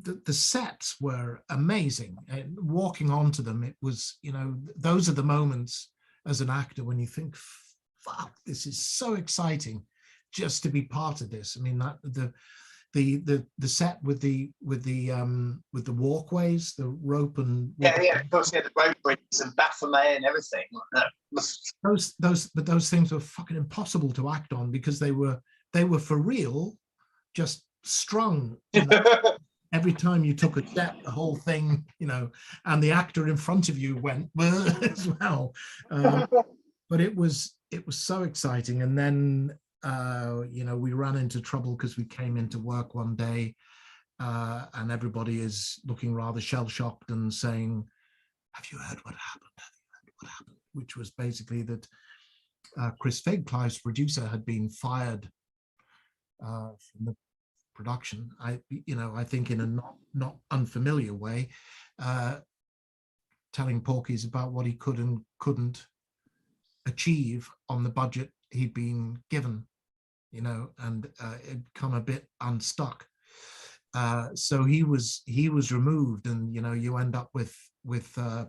the sets were amazing, and walking onto them, it was, those are the moments as an actor when you think, fuck, this is so exciting just to be part of this. I mean, that the set with the walkways, the rope and of course, the rope bridges and Baphomet and everything. Those things were fucking impossible to act on, because they were for real, just strung. Every time you took a step, the whole thing, and the actor in front of you went as well. But it was so exciting. And then we ran into trouble because we came into work one day and everybody is looking rather shell-shocked and saying, have you heard what happened? Which was basically that Chris Figg, Clive's producer, had been fired from the production. I think in a not unfamiliar way, telling Porky's about what he could and couldn't achieve on the budget he'd been given, and it'd come a bit unstuck. So he was removed, and you end up with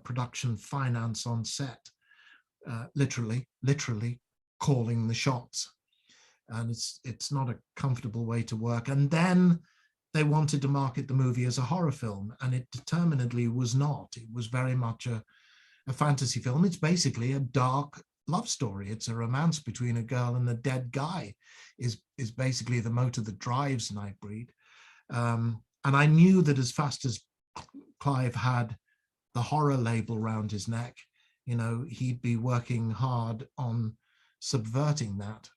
production finance on set, literally calling the shots, and it's not a comfortable way to work. And then they wanted to market the movie as a horror film, and it determinedly was not. It was very much a fantasy film. It's basically a dark love story. It's a romance between a girl and a dead guy, is basically the motor that drives Nightbreed. And I knew that as fast as Clive had the horror label around his neck, he'd be working hard on subverting that,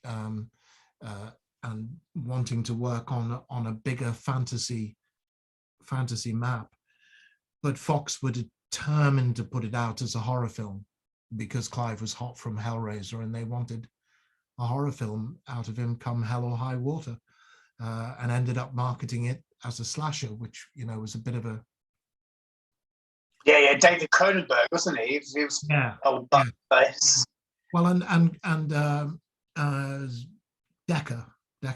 and wanting to work on a bigger fantasy map. But Fox were determined to put it out as a horror film because Clive was hot from Hellraiser, and they wanted a horror film out of him come hell or high water, and ended up marketing it as a slasher, which was a bit of a David Cronenberg, wasn't he? He was old butt face. Well, and Decker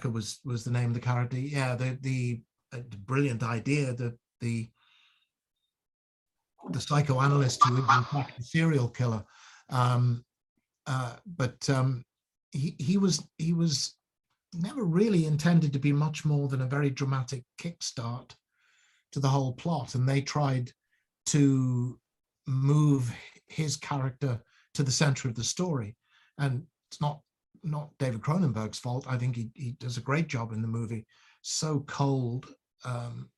was the name of the character. Yeah, the brilliant idea that the psychoanalyst who is in fact the serial killer, but he was never really intended to be much more than a very dramatic kickstart to the whole plot, and they tried to move his character to the center of the story. And it's not David Cronenberg's fault. I think he does a great job in the movie. So cold,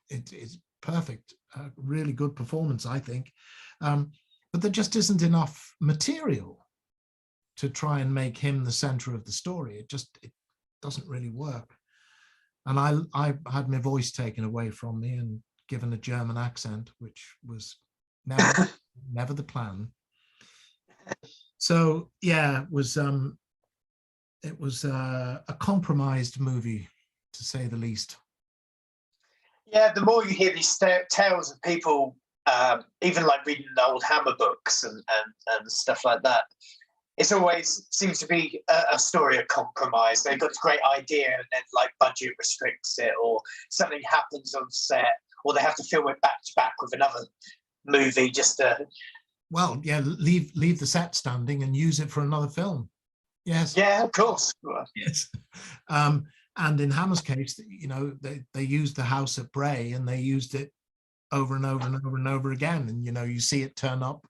it's perfect, really good performance, I think. But there just isn't enough material to try and make him the center of the story. It doesn't really work. And I had my voice taken away from me and given a German accent, which was never the plan. So yeah, it was a compromised movie, to say the least. Yeah, the more you hear these tales of people, even like reading the old Hammer books and stuff like that, it's always seems to be a story of compromise. They've got this great idea and then like budget restricts it, or something happens on set, or they have to film it back to back with another movie just to... Well, yeah, leave the set standing and use it for another film. Yes. Yeah, of course. Yes. And in Hammer's case, they used the house at Bray, and they used it over and over and over and over again. And you see it turn up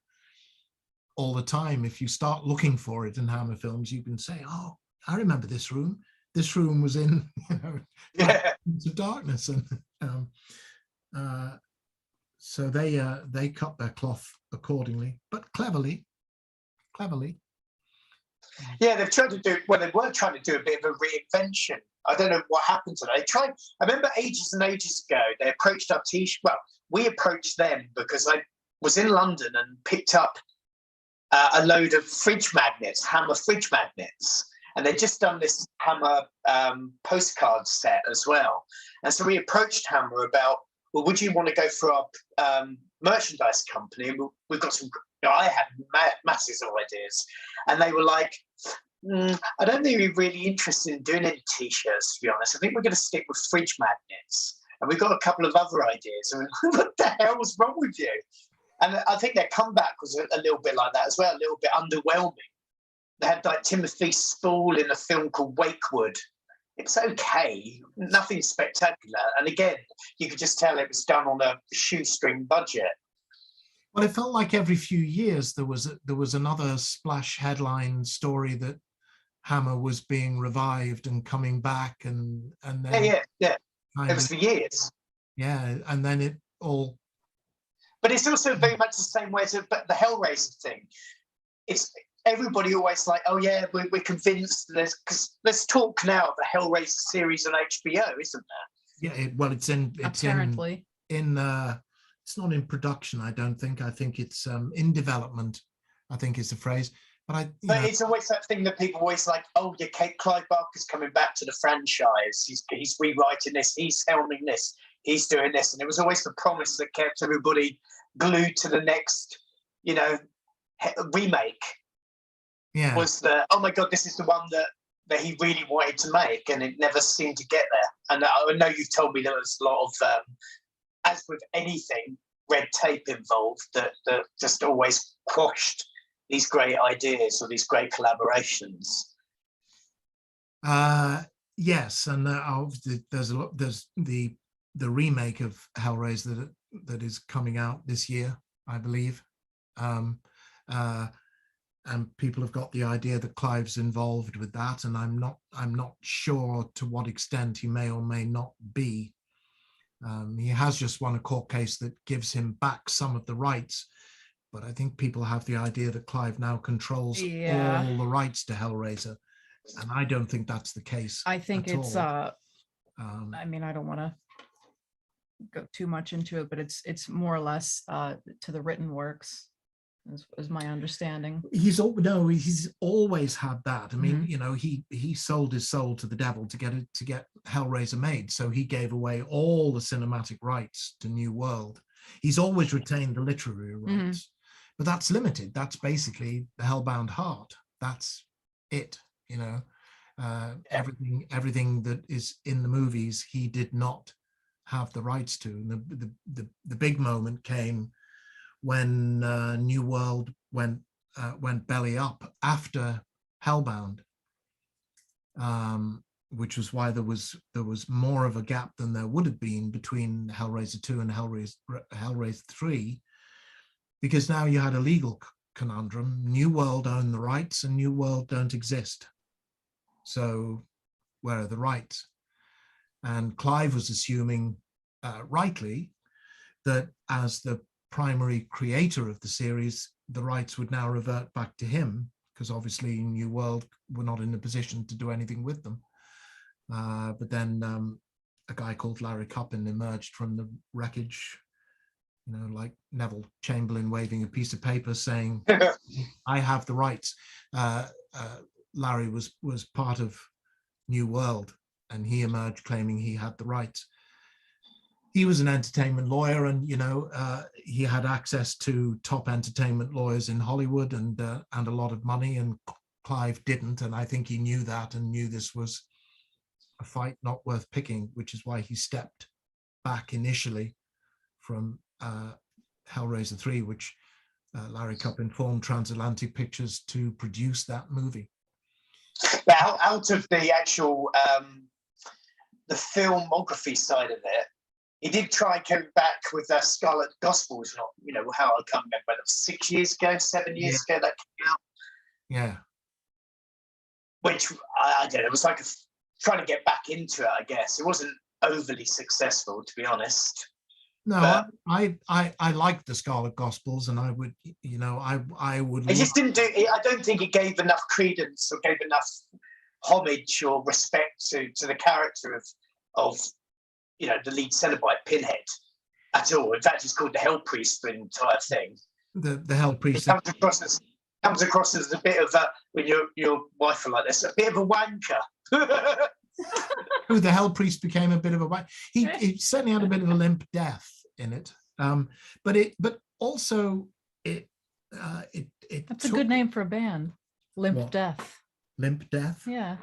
all the time. If you start looking for it in Hammer films, you can say, "Oh, I remember this room. This room was in Into Darkness." And so they cut their cloth accordingly, but cleverly. Yeah, they've tried to do, well, they were trying to do a bit of a reinvention. I don't know what happened to them. I remember ages and ages ago, they approached our well, we approached them because I was in London and picked up a load of fridge magnets, Hammer fridge magnets. And they'd just done this Hammer postcard set as well. And so we approached Hammer about, well, would you want to go for our merchandise company? And we've got some, I had masses of ideas. And they were like, I don't think we're really interested in doing any t-shirts, to be honest. I think we're going to stick with fridge magnets. And we've got a couple of other ideas. And what the hell was wrong with you? And I think their comeback was a little bit like that as well, a little bit underwhelming. They had like Timothy Spall in a film called Wakewood. It's okay, nothing spectacular. And again, you could just tell it was done on a shoestring budget. Well, it felt like every few years there was another splash headline story that Hammer was being revived and coming back, and then yeah. It was for years. Yeah, and then it all. But it's also very much the same way as the Hellraiser thing. It's everybody always like, oh yeah, we're convinced. Let's talk now of the Hellraiser series on HBO, isn't there? Yeah, it's apparently it's not in production. I don't think. I think it's in development, I think is the phrase. But it's always that thing that people always like, oh yeah, Clive Barker's coming back to the franchise. He's rewriting this. He's helming this. He's doing this. And it was always the promise that kept everybody glued to the next, remake. Yeah. Was oh my God, this is the one that he really wanted to make, and it never seemed to get there. And I know you've told me there was a lot of, as with anything, red tape involved that just always quashed these great ideas or these great collaborations. Yes, and there's the remake of Hellraiser that is coming out this year, I believe. And people have got the idea that Clive's involved with that, and I'm not sure to what extent he may or may not be. He has just won a court case that gives him back some of the rights, but I think people have the idea that Clive now controls Yeah. all the rights to Hellraiser, and I don't think that's the case. I think at it's all. I mean, I don't want to go too much into it, but it's more or less to the written works, is my understanding. He's always had that. I mean, you know, he sold his soul to the devil to get Hellraiser made, so he gave away all the cinematic rights to New World. He's always retained the literary rights, but that's limited. That's basically the Hellbound heart. That's it. You know, everything that is in the movies, he did not have the rights to. And the big moment came when New World went belly up after Hellbound, which was why there was more of a gap than there would have been between Hellraiser 2 and Hellraiser 3, because now you had a legal conundrum. New World owned the rights and New World don't exist. So where are the rights? And Clive was assuming, rightly, that as the primary creator of the series, the rights would now revert back to him, because obviously New World were not in a position to do anything with them. But then a guy called Larry Coppin emerged from the wreckage, you know, like Neville Chamberlain waving a piece of paper saying, I have the rights. Larry was part of New World, and he emerged claiming he had the rights. He was an entertainment lawyer, and you know, he had access to top entertainment lawyers in Hollywood and a lot of money, and Clive didn't, and I think he knew that and knew this was a fight not worth picking, which is why he stepped back initially from Hellraiser 3, which Larry Coppin formed Transatlantic Pictures to produce that movie. Now, out of the actual the filmography side of it, he did try and come back with Scarlet Gospels, not, you know, how I can't remember, whether it was 6 years ago, 7 years ago that came out. Yeah. Which, I don't know, it was like trying to get back into it, I guess. It wasn't overly successful, to be honest. No, but I like the Scarlet Gospels, and I would, you know, I would. It just didn't do. I don't think it gave enough credence or gave enough homage or respect to the character of you know, the lead Cenobite, Pinhead, at all. In fact, it's called the Hell Priest for the entire thing. The Hell Priest. It comes across as a bit of a, when your wife are like this, a bit of a wanker. Oh, the Hell Priest became a bit of a wanker. He certainly had a bit of a limp death in it, but also it. That's a good name for a band. Limp Death. Limp Death. Yeah.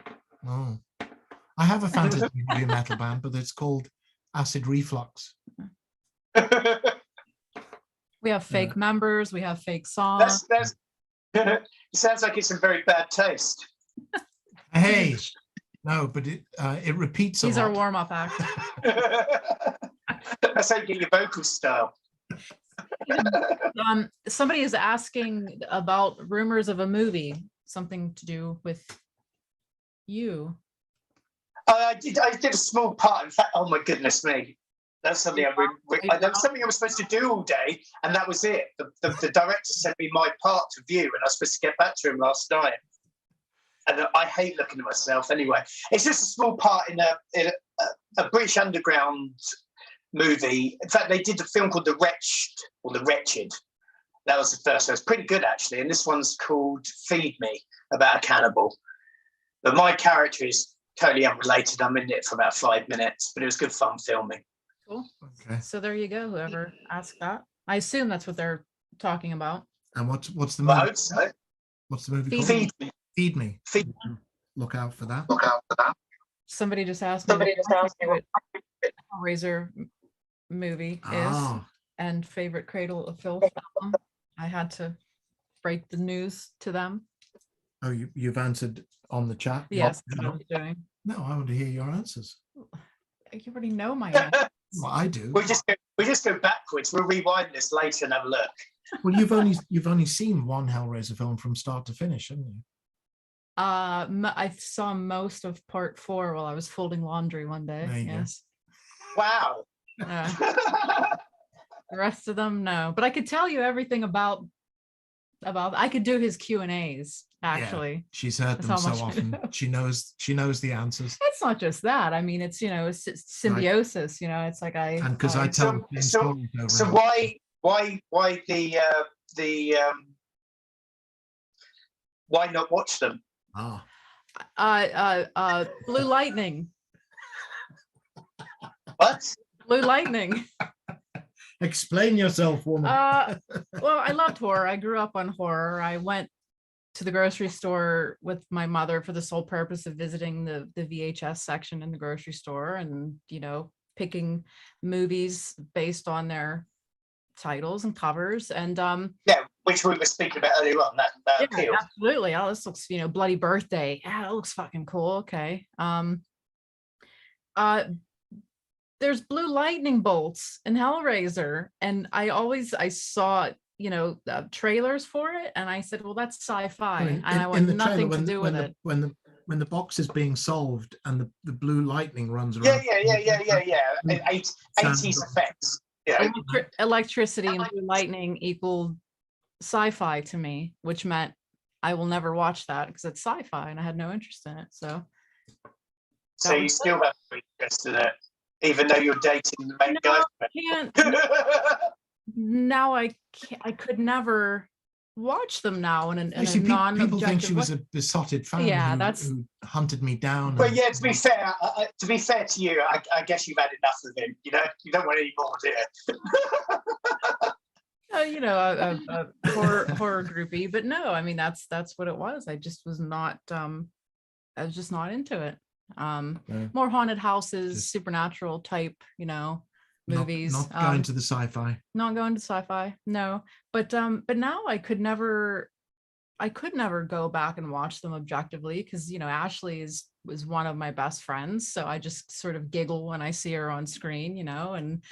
Oh, I have a fantasy heavy metal band, but it's called Acid Reflux. We have fake members. We have fake songs. It sounds like it's in very bad taste. Hey, no, but it repeats a lot. These are warm-up acts. That's how you get your vocal style. Somebody is asking about rumors of a movie, something to do with you. I did a small part. In fact, oh my goodness me, that's something that's something I was supposed to do all day, and that was it. The director sent me my part to view, and I was supposed to get back to him last night. And I hate looking at myself anyway. It's just a small part in a British Underground movie. In fact, they did a film called The Wretched. That was the first one. It's pretty good, actually. And this one's called Feed Me, about a cannibal. But my character is totally unrelated. I'm in it for about 5 minutes, but it was good fun filming. Cool. Okay. So there you go. Whoever asked that, I assume that's what they're talking about. And what's the movie? I hope so. What's the movie called? Feed Me. Feed Me. Feed Me. Look out for that. Somebody just asked me what Hellraiser movie is and favorite Cradle of Filth album. I had to break the news to them. Oh, you've answered on the chat? Yes, that's what I'm doing. No, I want to hear your answers. You already know my answers. Well, I do. We just go backwards. We'll rewind this later and have a look. Well, you've only seen one Hellraiser film from start to finish, haven't you? I saw most of part 4 while I was folding laundry one day. Yes. Wow. The rest of them, no. But I could tell you everything about about. I could do his Q&As actually. Yeah, she's heard That's them how so much I often. know. She knows the ansanswers. It's not just that. I mean, it's it's symbiosis. You know, it's like And because I tell the same stories over so and why the why not watch them? Blue Lightning. What? Blue Lightning. Explain yourself, woman. Well, I loved horror. I grew up on horror. I went to the grocery store with my mother for the sole purpose of visiting the VHS section in the grocery store and, you know, picking movies based on their titles and covers. And yeah, which we were speaking about earlier on, that yeah, appeal. absolutely. Oh, this looks, you know, Bloody Birthday. Yeah, that looks fucking cool. Okay. There's blue lightning bolts in Hellraiser, and I saw, you know, trailers for it, and I said, well, that's sci-fi, and I want nothing to do with it. When the box is being solved and the blue lightning runs around. Yeah. 80s effects. Yeah. Electricity and blue lightning equaled sci-fi to me, which meant I will never watch that because it's sci-fi, and I had no interest in it. So you still have to be interested in it, even though you're dating the main guy. Now I could never watch them now in a non-objective people think she was way. a besotted fan who hunted me down. But yeah, to be fair to you, I guess you've had enough of him. You know, you don't want any more, do you? You know, a horror groupie, but no, I mean that's what it was. I just was not. I was just not into it. More haunted houses, supernatural type, you know, movies. Not going to the sci-fi. Not going to sci-fi, no. But now I could never go back and watch them objectively because, you know, Ashley was one of my best friends, so I just sort of giggle when I see her on screen, you know, and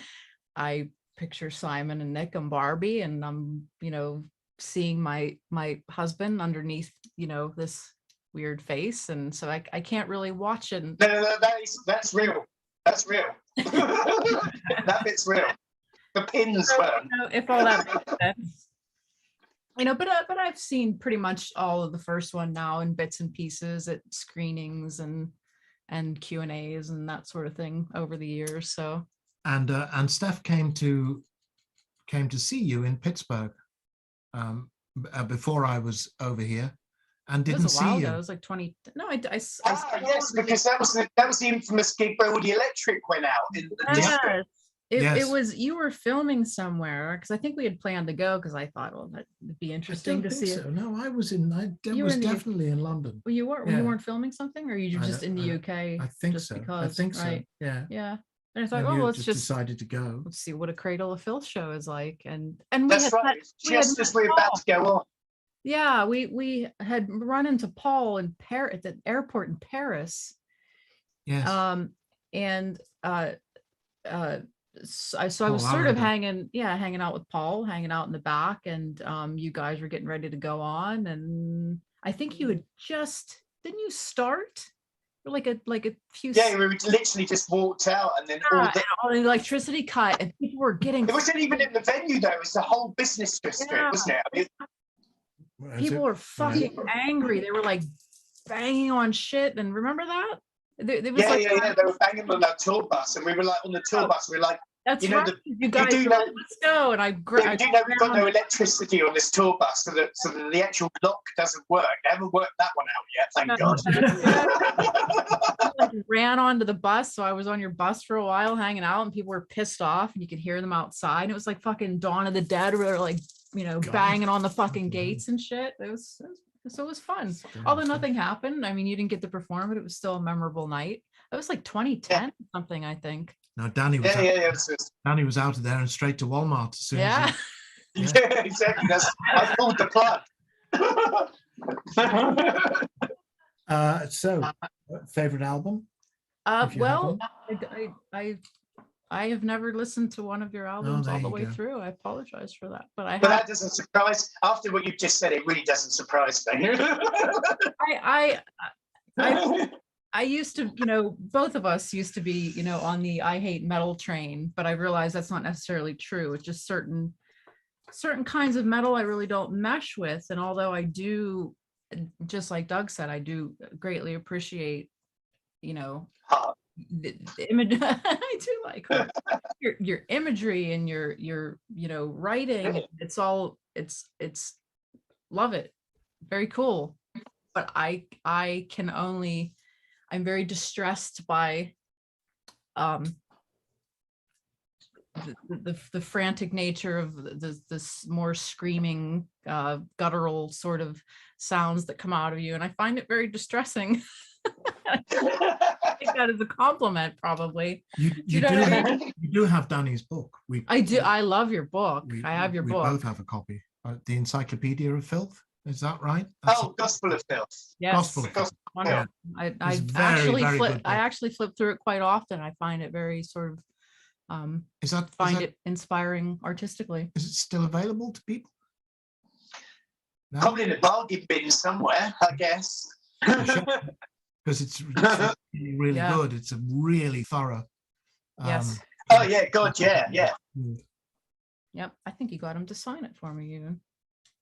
I picture Simon and Nick and Barbie, and I'm, you know, seeing my husband underneath, you know, this weird face, and so I can't really watch it. No, that's real. That's real. That bit's real. The pins burn. You know, if all that makes sense. You know, but I've seen pretty much all of the first one now in bits and pieces at screenings and Q&As and that sort of thing over the years. So and Steph came to see you in Pittsburgh before I was over here. And didn't see you. It was like 20. No, I yes, because that was the infamous gig where all the electric went out in the disco. It was, you were filming somewhere because I think we had planned to go because I thought, well, that'd be interesting to see. So. No, I was definitely in London. Well, you were. Yeah. You weren't filming something, or you were just in the UK? I think just so. Because, I think so. Right? Yeah. Yeah. And I thought, Maybe let's just decided to go. Let's see what a Cradle of Filth show is like, and that's right. Just as we're about to go on. Yeah, we had run into Paul in Paris at the airport in Paris. Yes. So I was sort of hanging out with Paul, hanging out in the back, and you guys were getting ready to go on, and I think you had didn't you start? Like a few. Yeah, we literally just walked out, and then all the electricity cut, and people were getting. It wasn't even in the venue though; it was the whole business district, wasn't it? I mean, people were fucking angry. They were like banging on shit, and remember that? They were banging on our tour bus, and we were like on the tour bus. We were like, "That's right, you guys, let's go!" And I you do know we've got no electricity on this tour bus, so that the actual lock doesn't work. They haven't worked that one out yet, thank God. I ran onto the bus, so I was on your bus for a while, hanging out, and people were pissed off, and you could hear them outside. And it was like fucking Dawn of the Dead, where they're like, you know, banging on the fucking gates and shit. It was fun. Although nothing happened. I mean, you didn't get to perform, but it was still a memorable night. It was like 2010 something, I think. No, Dani was Dani was out of there and straight to Walmart as soon as yeah, exactly. I pulled the plug. So favorite album? Well, I have never listened to one of your albums all the way through. I apologize for that, but that doesn't surprise. After what you've just said, it really doesn't surprise me. I used to, you know, both of us used to be, you know, on the I hate metal train, but I realized that's not necessarily true. It's just certain certain kinds of metal I really don't mesh with. And although I do, just like Doug said, I do greatly appreciate, you know, the image. I do like your imagery and your you know, writing. It's all it's love it. Very cool. But I can only, I'm very distressed by the frantic nature of this more screaming guttural sort of sounds that come out of you, and I find it very distressing. I think that is a compliment, probably. You do have Dani's book. I love your book. I have your book. We both have a copy. The Encyclopedia of Filth. Is that right? Gospel of Filth. Yes. Gospel of Filth. Wonderful. Yeah. I actually flip through it quite often. I find it very sort of inspiring artistically. Is it still available to people? No? Probably in a bargain bin somewhere, I guess. Because it's really good. It's a really thorough. Yes. Oh yeah, God, yeah. Yep. I think you got him to sign it for me even.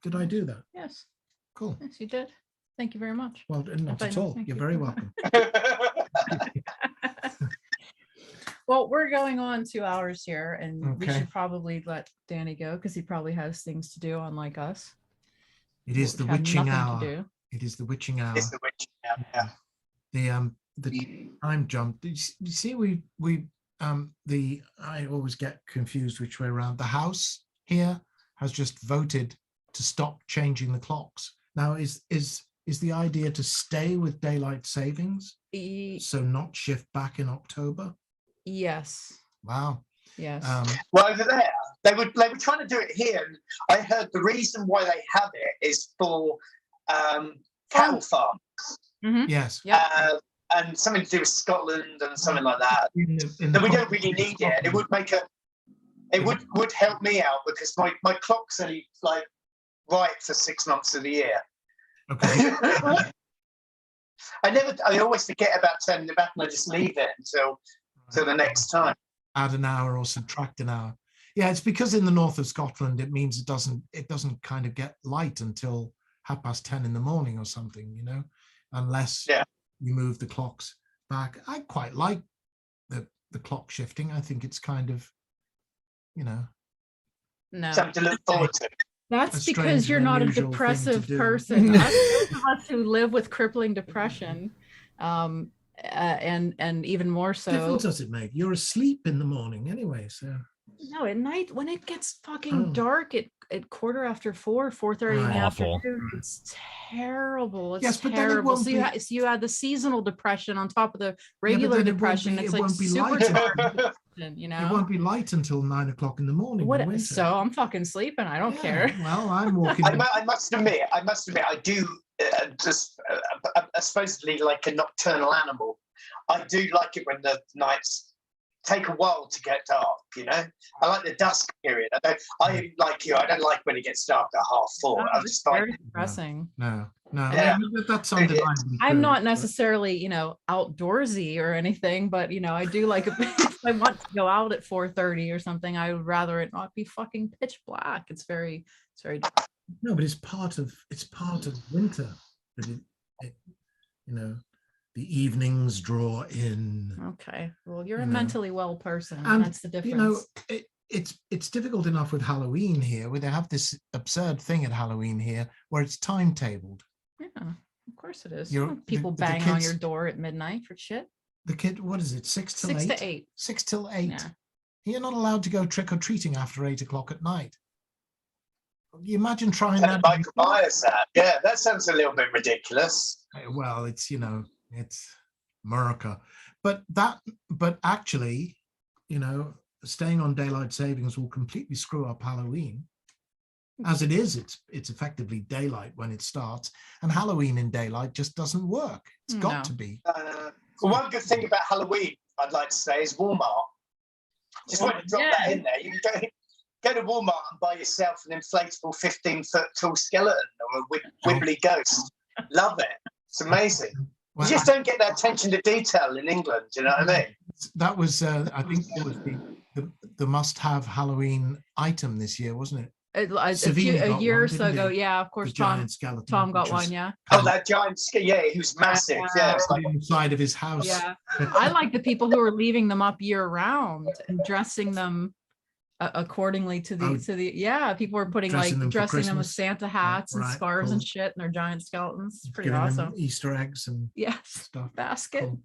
Did I do that? Yes. Cool. Yes, you did. Thank you very much. Well, not at all. You're very welcome. Well, we're going on 2 hours here, and we should probably let Dani go because he probably has things to do, unlike us. It is the witching hour. It is the witching hour. It's the witching hour. Yeah. The time jump. You see, I always get confused which way around. The House here has just voted to stop changing the clocks. Now, is the idea to stay with daylight savings, so not shift back in October? Yes. Wow. Yes. Well, over there, they were trying to do it here. And I heard the reason why they have it is for cattle farms. Mm-hmm. Yes. And something to do with Scotland and something like that. That we don't really need it. It would make would help me out because my clock's only like right for 6 months of the year. Okay. I always forget about turning it back and I just leave it until the next time. Add an hour or subtract an hour. Yeah, it's because in the north of Scotland it means it doesn't kind of get light until 10:30 in the morning or something, you know, unless you move the clocks back. I quite like the clock shifting. I think it's kind of, you know, something to look forward to. That's because you're not a depressive person. Those of us who live with crippling depression, and even more so. What difference does it make? You're asleep in the morning anyway, so. No, at night when it gets fucking dark at 4:45, 4:30 in the afternoon, it's terrible. It's terrible. So you had the seasonal depression on top of the regular depression. It's like super dark. You know, it won't be light until 9 o'clock in the morning. So I'm fucking sleeping. I don't care. Well, I'm walking. I must admit, I do supposedly like a nocturnal animal. I do like it when the nights take a while to get dark, you know. I like the dusk period. I like you. I don't like when it gets dark at 4:30. I just very depressing. No. Yeah. That's undeniably. I'm not necessarily, you know, outdoorsy or anything, but you know, I do like if I want to go out at 4:30 or something, I would rather it not be fucking pitch black. It's very. No, but it's part of winter. But it you know. The evenings draw in. Okay, well, you're a mentally well person, and that's the difference. You know, it's difficult enough with Halloween here, where they have this absurd thing at Halloween here, where it's timetabled. Yeah, of course it is. People the bang kids, on your door at midnight for shit. The kid, what is it? 6 till 8. 6 to 8. 6 till 8. Yeah. You're not allowed to go trick or treating after 8 o'clock at night. You imagine trying that. Michael Myers, yeah, that sounds a little bit ridiculous. Well, it's, you know. It's America, but actually, you know, staying on daylight savings will completely screw up Halloween. As it is, it's effectively daylight when it starts, and Halloween in daylight just doesn't work. It's got to be. Well, one good thing about Halloween, I'd like to say, is Walmart. Just want to drop that in there. You can go to Walmart and buy yourself an inflatable 15-foot tall skeleton or a wibbly ghost. Love it. It's amazing. You just don't get that attention to detail in England, do you know what I mean? That was, I think, it was the must-have Halloween item this year, wasn't it? Savini a got year one, or so didn't ago. he? Yeah, of course, The giant skeleton. Tom got which was one. Yeah. Oh, that giant, yeah, he was massive. Yeah, it's like, inside of his house. Yeah. I like the people who are leaving them up year round and dressing them accordingly to the yeah, people are putting Dressing them for dressing them with Christmas. Santa hats and Right, scarves and cool. shit, and their giant skeletons. It's pretty Giving awesome. them Easter eggs and Yes, stuff. basket. Cool.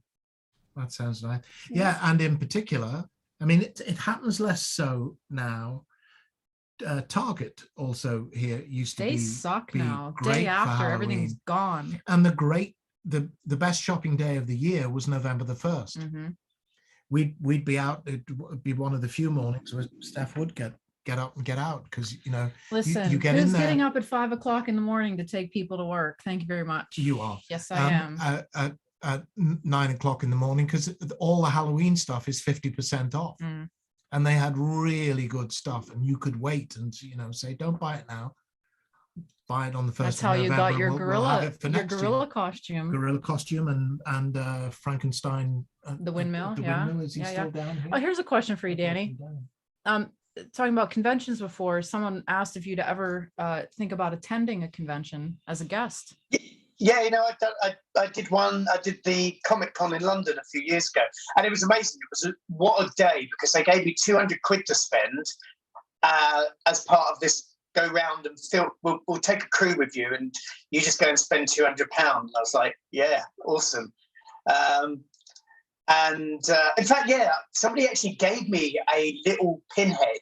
That sounds nice. Yes. Yeah, and in particular, I mean, it happens less so now. Target also here used to They be suck be now. great Day for after, everything's Halloween. gone. And the best shopping day of the year was November the 1st. Mm-hmm. We'd be out. It would be one of the few mornings where Steph would get up and get out, because Listen, you get who's in there. getting up at 5 o'clock in the morning to take people to work? Thank you very much. You are. Yes, I am. At 9 o'clock in the morning, because all the Halloween stuff is 50% off. Mm. And they had really good stuff, and you could wait and say, don't buy it now, buy it on the 1st That's of how you November, got your we'll have it for next gorilla year. costume. Gorilla costume and Frankenstein. The windmill, the yeah. windmill, is he still down here? Oh, here's a question for you, Danny. Talking about conventions before, someone asked if you'd ever think about attending a convention as a guest. Yeah, I did one. I did the Comic Con in London a few years ago, and it was amazing. It was what a day, because they gave me 200 quid to spend as part of this go round and film. We'll take a crew with you, and you just go and spend £200. I was like, yeah, awesome. And in fact, yeah, somebody actually gave me a little pinhead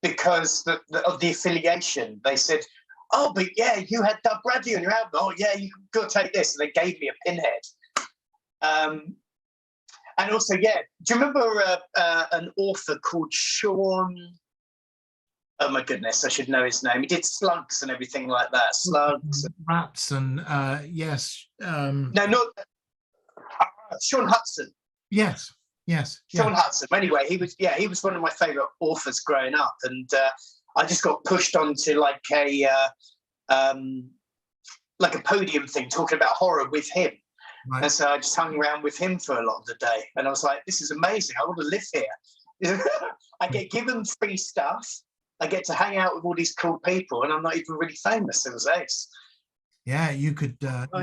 because of the affiliation. They said, oh, but yeah, you had Doug Bradley on your album. Oh, yeah, you got to take this. And they gave me a pinhead. And also, yeah, do you remember an author called Sean? Oh, my goodness, I should know his name. He did Slugs and everything like that. Slugs. Rats and, yes. No, not Sean Hudson. Yes. Sean Hudson. Anyway, he was one of my favourite authors growing up. And I just got pushed onto like a podium thing talking about horror with him. Right. And so I just hung around with him for a lot of the day. And I was like, this is amazing. I want to live here. I get given free stuff. I get to hang out with all these cool people, and I'm not even really famous. It was ace. Yeah, you could. Well,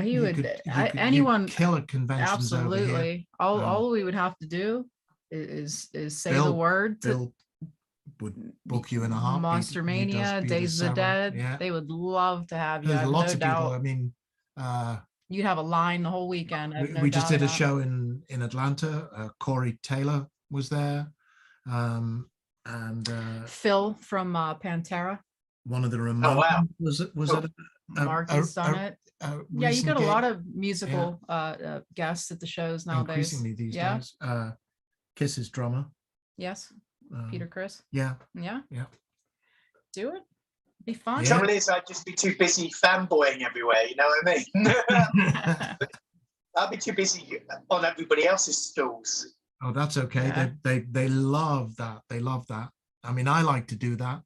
anyone kill at conventions. Absolutely. Over here. All we would have to do is say Bill, the word. Bill would book you in a heartbeat. Monster Mania, Days of the Dead. Yeah. They would love to have you. There's lots of doubt. people. I mean, you'd have a line the whole weekend. We just did a show in Atlanta. Corey Taylor was there. And Phil from Pantera. One of the Ramones. Oh, wow. Was it Marcus on it? Yeah, you get a lot of musical guests at the shows nowadays. Increasingly these days. Kiss's drummer. Yes. Peter Criss. Yeah. Do it. Be fun. The trouble is, I'd just be too busy fanboying everywhere. You know what I mean? I'd be too busy on everybody else's stalls. Oh, that's okay. Yeah. They love that. They love that. I mean, I like to do that.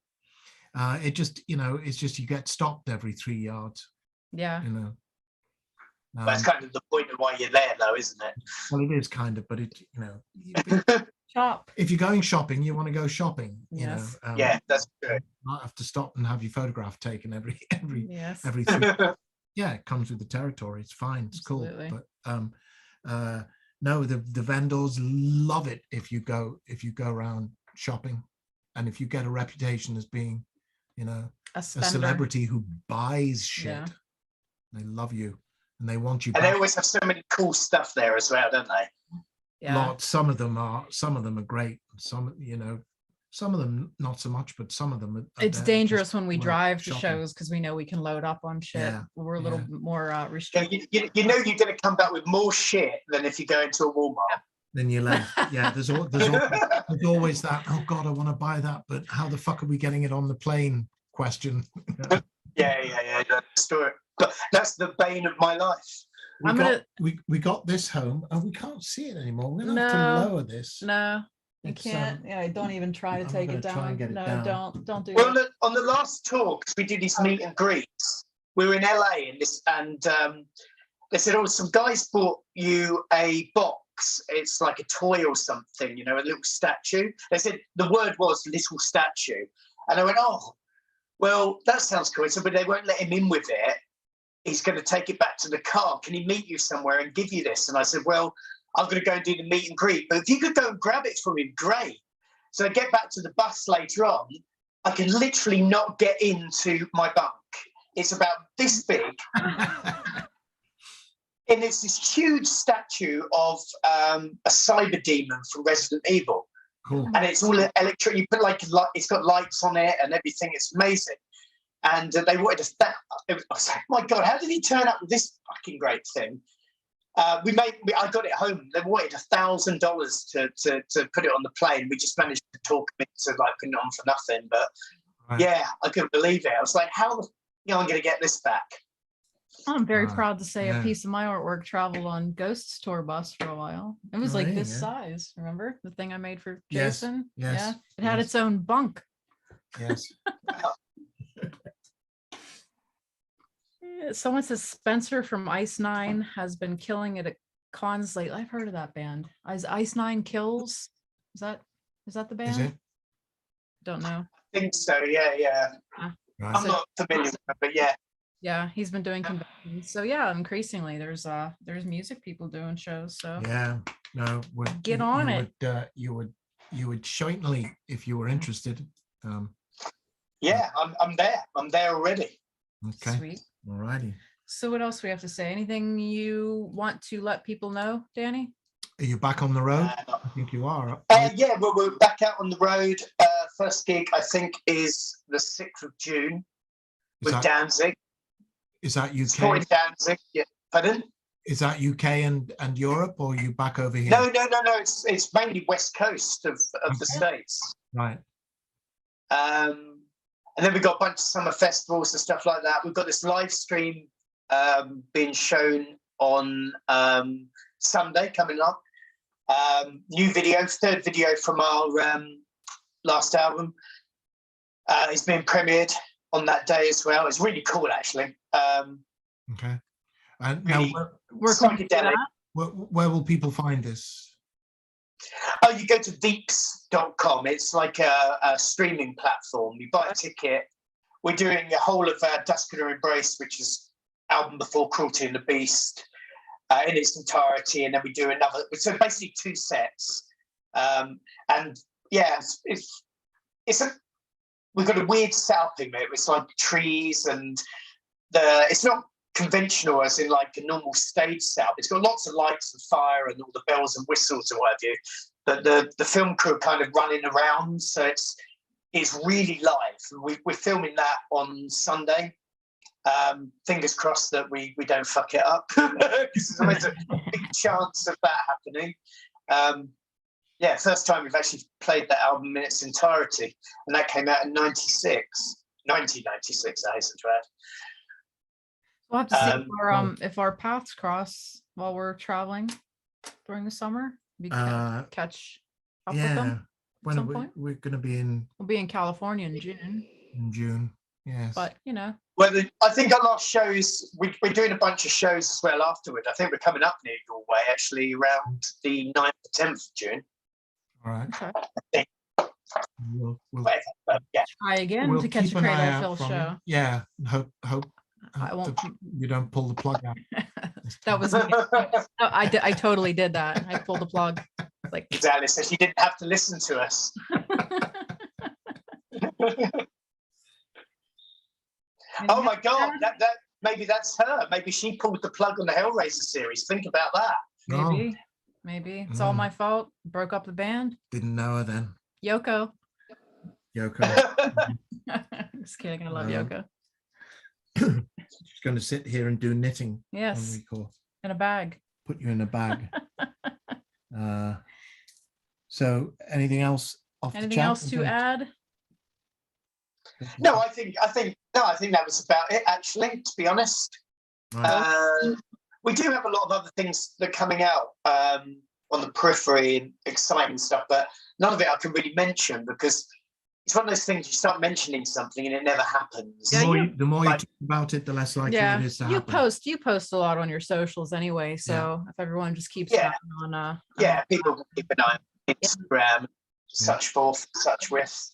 It just, it's just you get stopped every 3 yards. Yeah. That's kind of the point of why you're there, though, isn't it? Well, it is kind of, but shop. If you're going shopping, you want to go shopping. Yes. Yeah, that's true. Not have to stop and have your photograph taken every yes. every 3. Yeah, it comes with the territory. It's fine. It's Absolutely. Cool. But no, the vendors love it if you go around shopping, and if you get a reputation as being, a celebrity who buys shit, they love you and they want you. And back. they always have so many cool stuff there as well, don't they? Yeah. Lots. Some of them are great. Some of them not so much, but some of them are it's dangerous when we drive to shopping. Shows because we know we can load up on shit. Yeah. We're a little more restricted. Yeah, you're going to come back with more shit than if you go into a Walmart. Then you left. Yeah, there's always that, oh God, I want to buy that, but how the fuck are we getting it on the plane question? Yeah. That's the bane of my life. We got this home and we can't see it anymore. We're going to have to lower this. No. You can't. Don't even try to take it down. Try and get it down. Don't do it. Well, on the last tour, because we do these meet and greets, we were in LA and they said, oh, some guys bought you a box. It's like a toy or something, a little statue. They said the word was little statue. And I went, oh, well, that sounds cool. So, but they won't let him in with it. He's going to take it back to the car. Can he meet you somewhere and give you this? And I said, well, I'm going to go and do the meet and greet. But if you could go and grab it from him, great. So I get back to the bus later on. I can literally not get into my bunk. It's about this big. And it's this huge statue of a cyber demon from Resident Evil. Cool. And it's all electric. You put it's got lights on it and everything. It's amazing. And they wanted I was like, my God, how did he turn up with this fucking great thing? I got it home. They wanted $1,000 to put it on the plane. We just managed to talk him into like putting it on for nothing. But yeah, I couldn't believe it. I was like, how I'm going to get this back? I'm very proud to say a piece of my artwork traveled on Ghost's tour bus for a while. It was like this size. Remember the thing I made for Jason? Yes. Yeah. It had its own bunk. Yes. Someone says Spencer from Ice Nine has been killing it at cons lately. I've heard of that band. Ice Nine Kills. Is that the band? Is it? Don't know. I think so. Yeah. Right. I'm not familiar with it, but yeah. Yeah, he's been doing conventions. So yeah, increasingly there's music people doing shows. So yeah, no, get on it. You would certainly, if you were interested. Yeah, I'm there. I'm there already. Okay. Sweet. All righty. So what else we have to say? Anything you want to let people know, Dani? Are you back on the road? I think you are. Yeah, we're back out on the road. First gig, I think, is the 6th of June with Danzig. Is that UK? Supporting Danzig. Yeah. Pardon? Is that UK and Europe, or are you back over here? No. It's mainly West Coast of the States. Right. And then we've got a bunch of summer festivals and stuff like that. We've got this live stream being shown on Sunday coming up. New video, third video from our last album is being premiered on that day as well. It's really cool, actually. Okay. And really now, we're psychedelic. Where will people find this? Oh, you go to deeps.com. It's like a streaming platform. You buy a ticket. We're doing a whole of Dusk and Embrace, which is album before Cruelty and the Beast, in its entirety, and then we do another. So basically 2 sets. And yeah, we've got a weird setup in it. It's like trees and it's not conventional as in like a normal stage setup. It's got lots of lights and fire and all the bells and whistles and what have you. But the film crew are kind of running around, so it's really live. We're filming that on Sunday. Fingers crossed that we don't fuck it up, because there's always a big chance of that happening. Yeah, first time we've actually played that album in its entirety, and that came out in 1996, I hasten to add. We'll have to see if our paths cross while we're traveling during the summer. We can catch up with them at some point. We're going to be in. We'll be in California in June. In June, yes. But well, I think our last shows, we're doing a bunch of shows as well afterward. I think we're coming up near your way, actually, around the 9th or 10th of June. All right. Okay. We'll try again to catch a Cradle of Filth show. Yeah. Hope I won't. You don't pull the plug out. That was me. I totally did that. I pulled the plug. Like exactly. So she didn't have to listen to us. Oh my God! That maybe that's her. Maybe she pulled the plug on the Hellraiser series. Think about that. Maybe it's all my fault. Broke up the band. Didn't know her then. Yoko. Just kidding. I love Yoko. She's going to sit here and do knitting. Yes. In a bag. Put you in a bag. So anything else off anything the chat? Else to add? No, I think that was about it, actually, to be honest. Right. We do have a lot of other things that are coming out on the periphery and exciting stuff, but none of it I can really mention because it's one of those things you start mentioning something and it never happens. Yeah, the more you talk about it, the less likely it is to happen. You post a lot on your socials anyway, so if everyone just keeps on people keep an eye on Instagram, such forth, such with.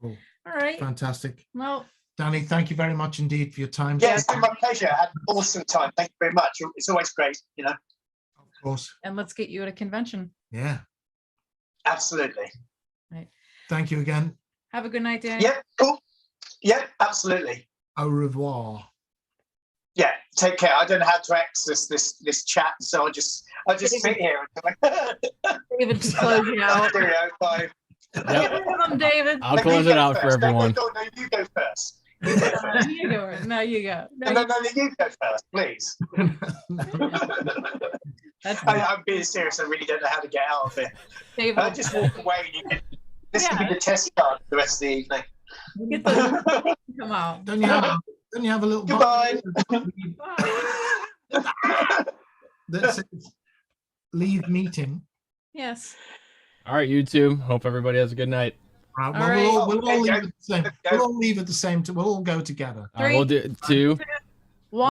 Cool. All right. Fantastic. Well, Dani, thank you very much indeed for your time. Yeah, it's been my pleasure. I had an awesome time. Thank you very much. It's always great, you know. Of course. and let's get you at a convention. Yeah. Absolutely. Thank you again. Have a good night, Dani. Yeah, cool. Yeah, absolutely. Au revoir. Yeah, take care. I don't know how to access this chat, so I just sit here and David, just close you out. Cheerio, bye. Get rid of them, David. I'll No, close you it go out for first. everyone. No, you go first. You go. No, you go. No, you go first, please. That's I'm being serious. I really don't know how to get out of it. David. I just walk away. This could be the test card for the rest of the evening. Get the, come on. Don't you have a little Goodbye. that says leave meeting? Yes. All right, YouTube. Hope everybody has a good night. Right, All well, right. we'll all leave Okay, at the same. We'll all leave at the same. We'll all go together. All right, we'll do 2,